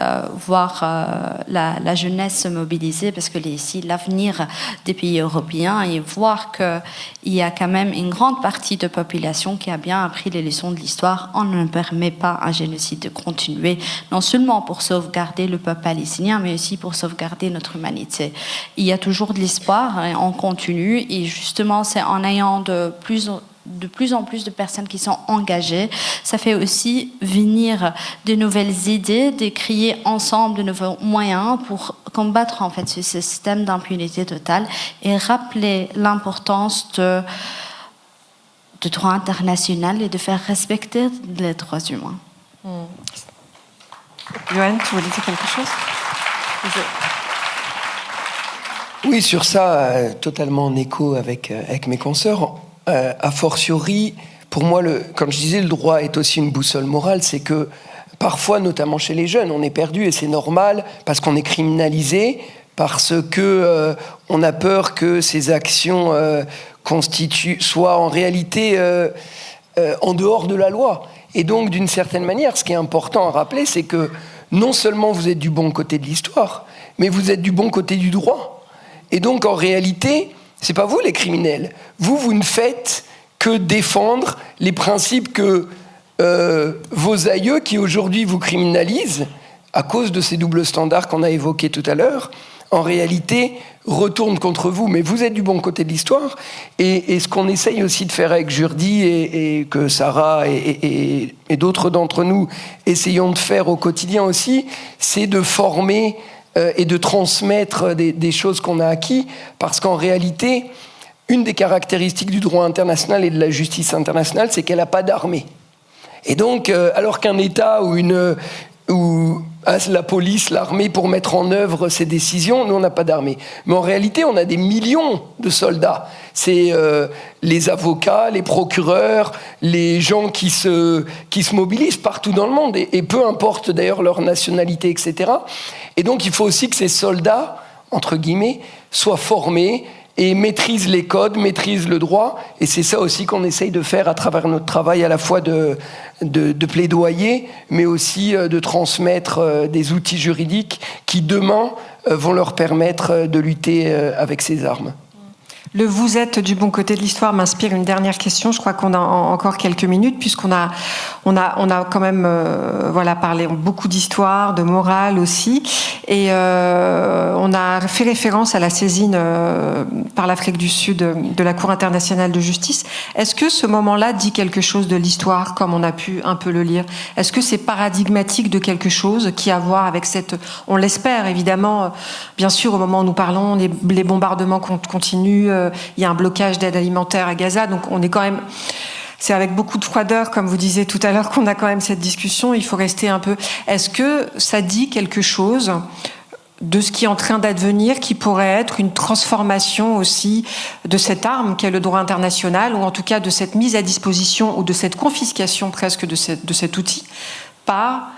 voir la jeunesse se mobiliser parce que c'est ici l'avenir des pays européens et voir qu'il y a quand même une grande partie de population qui a bien appris les leçons de l'histoire. On ne permet pas un génocide de continuer, non seulement pour sauvegarder le peuple palestinien, mais aussi pour sauvegarder notre humanité. Il y a toujours de l'espoir, hein, on continue et justement c'est en ayant de plus en plus de personnes qui sont engagées. Ça fait aussi venir de nouvelles idées, de créer ensemble de nouveaux moyens pour combattre en fait ce système d'impunité totale et rappeler l'importance de droit international et de faire respecter les droits humains. Johan, tu voulais dire quelque chose ? Oui, sur ça, totalement en écho avec mes consoeurs. A fortiori, pour moi, comme je disais, le droit est aussi une boussole morale. C'est que parfois, notamment chez les jeunes, on est perdu et c'est normal parce qu'on est criminalisé, parce que on a peur que ces actions soient en réalité en dehors de la loi. Et donc, d'une certaine manière, ce qui est important à rappeler, c'est que non seulement vous êtes du bon côté de l'histoire, mais vous êtes du bon côté du droit. Et donc, en réalité, c'est pas vous les criminels. Vous ne faites que défendre les principes que vos aïeux, qui aujourd'hui vous criminalisent, à cause de ces doubles standards qu'on a évoqués tout à l'heure, en réalité, retournent contre vous. Mais vous êtes du bon côté de l'histoire. Et ce qu'on essaye aussi de faire avec Jurdi et que Sarah et d'autres d'entre nous essayons de faire au quotidien aussi, c'est de former et de transmettre des choses qu'on a acquis, parce qu'en réalité, une des caractéristiques du droit international et de la justice internationale, c'est qu'elle n'a pas d'armée. Et donc, alors qu'un État ou la police, l'armée pour mettre en œuvre ces décisions. Nous, on n'a pas d'armée. Mais en réalité, on a des millions de soldats. C'est les avocats, les procureurs, les gens qui se mobilisent partout dans le monde, et peu importe d'ailleurs leur nationalité, etc. Et donc, il faut aussi que ces soldats, entre guillemets, soient formés et maîtrisent les codes, maîtrisent le droit. Et c'est ça aussi qu'on essaye de faire à travers notre travail, à la fois de plaidoyer, mais aussi de transmettre des outils juridiques qui, demain, vont leur permettre de lutter avec ces armes. Le vous êtes du bon côté de l'histoire m'inspire une dernière question. Je crois qu'on a encore quelques minutes, puisqu'on a quand même parlé beaucoup d'histoire, de morale aussi, et on a fait référence à la saisine par l'Afrique du Sud de la Cour internationale de justice. Est-ce que ce moment-là dit quelque chose de l'histoire, comme on a pu un peu le lire? Est-ce que c'est paradigmatique de quelque chose qui a à voir avec cette... On l'espère évidemment, bien sûr, au moment où nous parlons, les bombardements continuent. Il y a un blocage d'aide alimentaire à Gaza, donc on est quand même... C'est avec beaucoup de froideur, comme vous disiez tout à l'heure, qu'on a quand même cette discussion. Il faut rester un peu... Est-ce que ça dit quelque chose de ce qui est en train d'advenir, qui pourrait être une transformation aussi de cette arme qu'est le droit international, ou en tout cas de cette mise à disposition, ou de cette confiscation presque de cet outil, par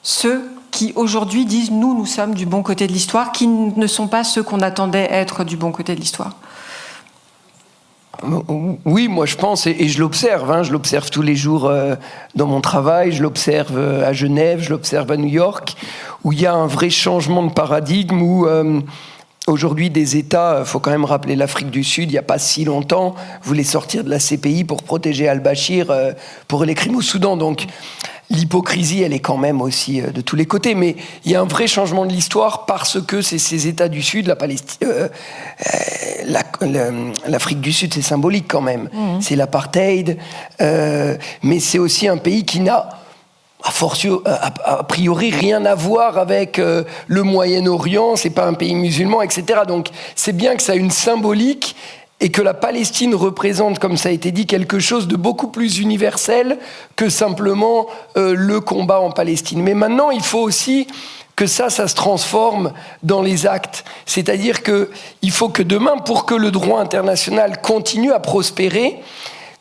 ceux qui aujourd'hui disent « nous sommes du bon côté de l'histoire », qui ne sont pas ceux qu'on attendait être du bon côté de l'histoire? Oui, moi je pense, et je l'observe, je l'observe tous les jours dans mon travail, je l'observe à Genève, je l'observe à New York, où il y a un vrai changement de paradigme, où aujourd'hui des États, il faut quand même rappeler l'Afrique du Sud, il n'y a pas si longtemps, voulaient sortir de la CPI pour protéger al-Bashir pour les crimes au Soudan, donc l'hypocrisie, elle est quand même aussi de tous les côtés, mais il y a un vrai changement de l'histoire parce que c'est ces États du Sud, la Palestine, l'Afrique du Sud, c'est symbolique quand même. C'est l'apartheid, mais c'est aussi un pays qui n'a a priori rien à voir avec le Moyen-Orient, c'est pas un pays musulman, etc. Donc c'est bien que ça a une symbolique et que la Palestine représente, comme ça a été dit, quelque chose de beaucoup plus universel que simplement le combat en Palestine. Mais maintenant, il faut aussi que ça se transforme dans les actes. C'est-à-dire qu'il faut que demain, pour que le droit international continue à prospérer,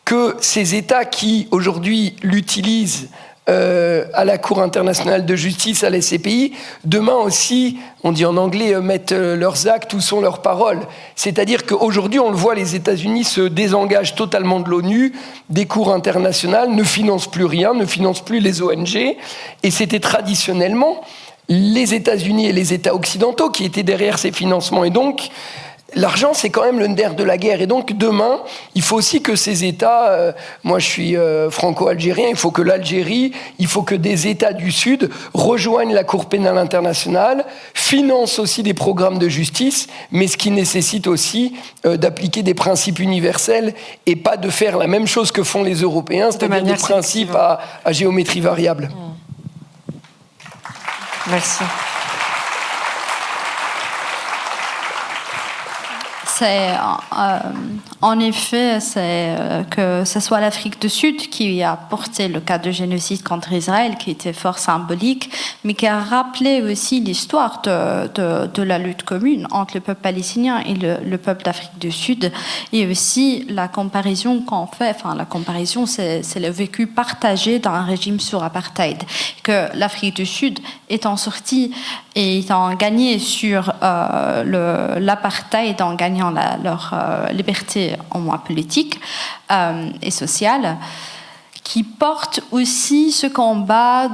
que ces États qui, aujourd'hui, l'utilisent à la Cour internationale de justice, à la CPI, demain aussi, on dit en anglais, mettent leurs actes où sont leurs paroles. C'est-à-dire qu'aujourd'hui, on le voit, les États-Unis se désengagent totalement de l'ONU, des cours internationales, ne financent plus rien, ne financent plus les ONG, et c'était traditionnellement les États-Unis et les États occidentaux qui étaient derrière ces financements. Et donc, l'argent, c'est quand même le nerf de la guerre. Et donc, demain, il faut aussi que ces États... moi, je suis franco-algérien. Il faut que l'Algérie, il faut que des États du Sud rejoignent la Cour pénale internationale, financent aussi des programmes de justice, mais ce qui nécessite aussi d'appliquer des principes universels et pas de faire la même chose que font les Européens, c'est-à-dire des principes à géométrie variable. Merci. En effet, c'est que ce soit l'Afrique du Sud qui a porté le cas de génocide contre Israël, qui était fort symbolique, mais qui a rappelé aussi l'histoire de la lutte commune entre le peuple palestinien et le peuple d'Afrique du Sud, et aussi la comparaison qu'on fait, la comparaison, c'est le vécu partagé d'un régime sur apartheid, que l'Afrique du Sud étant sortie et étant gagnée sur l'apartheid, en gagnant leur liberté en moins politique et sociale, qui porte aussi ce combat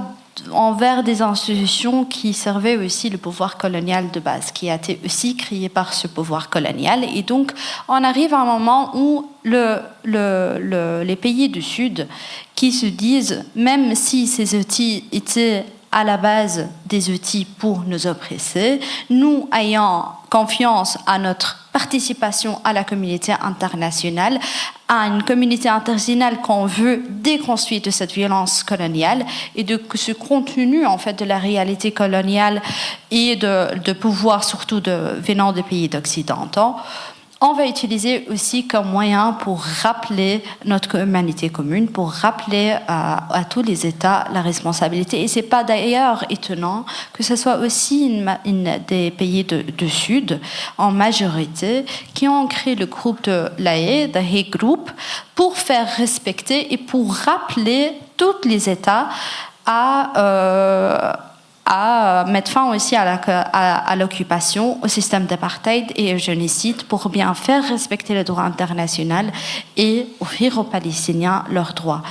envers des institutions qui servaient aussi le pouvoir colonial de base, qui a été aussi créé par ce pouvoir colonial. Et donc, on arrive à un moment où les pays du Sud qui se disent, même si ces outils étaient à la base des outils pour nous oppresser, nous ayons confiance à notre participation à la communauté internationale, à une communauté internationale qu'on veut déconstruire de cette violence coloniale et de ce contenu en fait de la réalité coloniale et de pouvoir surtout venant des pays occidentaux. on va utiliser aussi comme moyen pour rappeler notre humanité commune, pour rappeler à tous les États la responsabilité. Et c'est pas d'ailleurs étonnant que ce soit aussi des pays du Sud, en majorité, qui ont créé le groupe de l'AE, The Hague Group, pour faire respecter et pour rappeler tous les États à mettre fin aussi à l'occupation, au système d'apartheid et au génocide pour bien faire respecter le droit international et offrir aux Palestiniens leurs droits.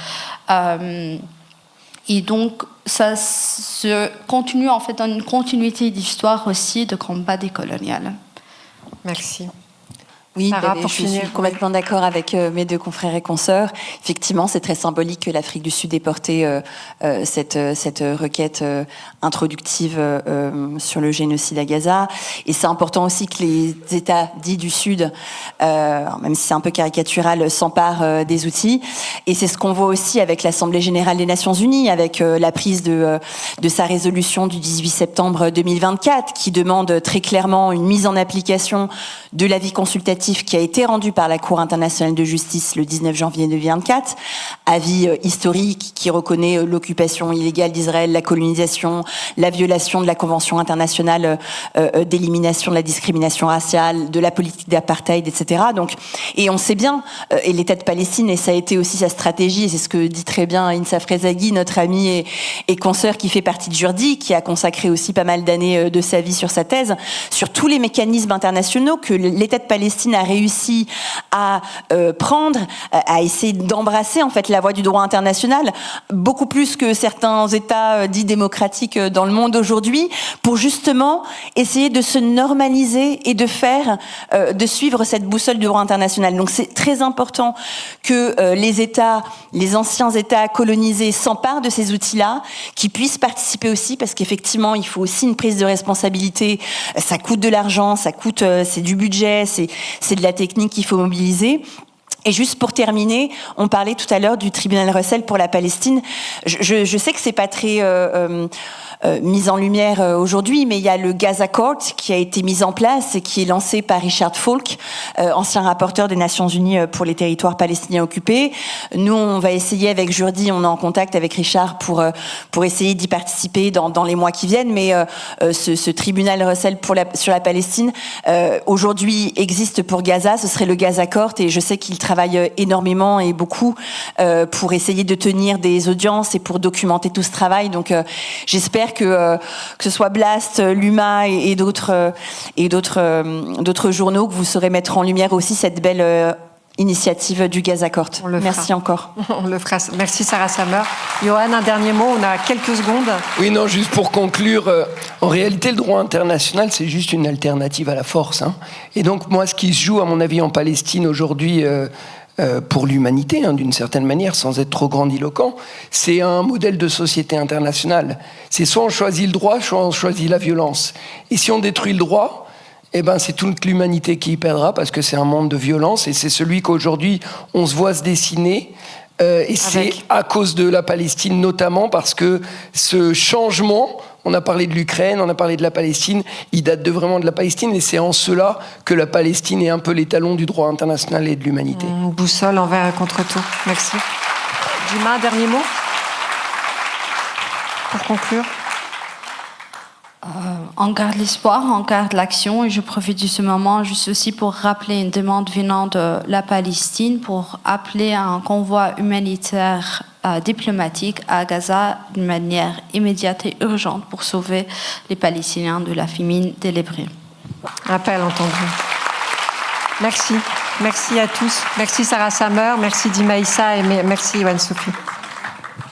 Et donc, ça se continue en fait dans une continuité d'histoire aussi de combat décolonial. Merci. Oui, Sarah, je suis complètement d'accord avec mes deux confrères et consoeurs. Effectivement, c'est très symbolique que l'Afrique du Sud ait porté cette requête introductive sur le génocide à Gaza. Et c'est important aussi que les États dits du Sud, même si c'est un peu caricatural, s'emparent des outils. Et c'est ce qu'on voit aussi avec l'Assemblée générale des Nations Unies, avec la prise de sa résolution du 18 septembre 2024, qui demande très clairement une mise en application de l'avis consultatif qui a été rendu par la Cour internationale de justice le 19 janvier 2024, avis historique qui reconnaît l'occupation illégale d'Israël, la colonisation, la violation de la Convention internationale d'élimination de la discrimination raciale, de la politique d'apartheid, etc. Donc, et on sait bien, et l'État de Palestine, et ça a été aussi sa stratégie, et c'est ce que dit très bien Insa Frezaghi, notre amie et consoeur qui fait partie de Jurdi, qui a consacré aussi pas mal d'années de sa vie sur sa thèse, sur tous les mécanismes internationaux que l'État de Palestine a réussi à prendre, à essayer d'embrasser en fait la voie du droit international, beaucoup plus que certains États dits démocratiques dans le monde aujourd'hui, pour justement essayer de se normaliser et de faire, de suivre cette boussole du droit international. Donc c'est très important que les États, les anciens États colonisés s'emparent de ces outils-là, qui puissent participer aussi, parce qu'effectivement il faut aussi une prise de responsabilité. Ça coûte de l'argent, ça coûte, c'est du budget, c'est de la technique qu'il faut mobiliser. Et juste pour terminer, on parlait tout à l'heure du tribunal Russell pour la Palestine. Je sais que c'est pas très mis en lumière aujourd'hui, mais il y a le Gaza Court qui a été mis en place et qui est lancé par Richard Falk, ancien rapporteur des Nations Unies pour les territoires palestiniens occupés. Nous, on va essayer avec Jurdi, on est en contact avec Richard pour essayer d'y participer dans les mois qui viennent, mais ce tribunal Russell sur la Palestine aujourd'hui existe pour Gaza, ce serait le Gaza Court, et je sais qu'il travaille énormément et beaucoup pour essayer de tenir des audiences et pour documenter tout ce travail. Donc j'espère que ce soit Blast, Luma et d'autres journaux, que vous saurez mettre en lumière aussi cette belle initiative du Gaza Court. Merci encore. On le fera. Merci Sarah Samer. Johan, un dernier mot, on a quelques secondes. Oui, non, juste pour conclure, en réalité, le droit international, c'est juste une alternative à la force. Hein. Et donc, moi, ce qui se joue, à mon avis, en Palestine aujourd'hui, pour l'humanité, hein, d'une certaine manière, sans être trop grandiloquent, c'est un modèle de société internationale. C'est soit on choisit le droit, soit on choisit la violence. Et si on détruit le droit, eh ben, c'est toute l'humanité qui y perdra, parce que c'est un monde de violence, et c'est celui qu'aujourd'hui, on se voit se dessiner. Et c'est à cause de la Palestine notamment, parce que ce changement, on a parlé de l'Ukraine, on a parlé de la Palestine, il date vraiment de la Palestine, et c'est en cela que la Palestine est un peu l'étalon du droit international et de l'humanité. Boussole envers et contre tout. Merci. Dima, un dernier mot pour conclure. On garde l'espoir, on garde l'action, et je profite de ce moment juste aussi pour rappeler une demande venant de la Palestine pour appeler à un convoi humanitaire diplomatique à Gaza d'une manière immédiate et urgente pour sauver les Palestiniens de la famine délébrée. Appel entendu. Merci. Merci à tous. Merci Sarah Samer, merci Dima Issa et merci Yoann Sophie.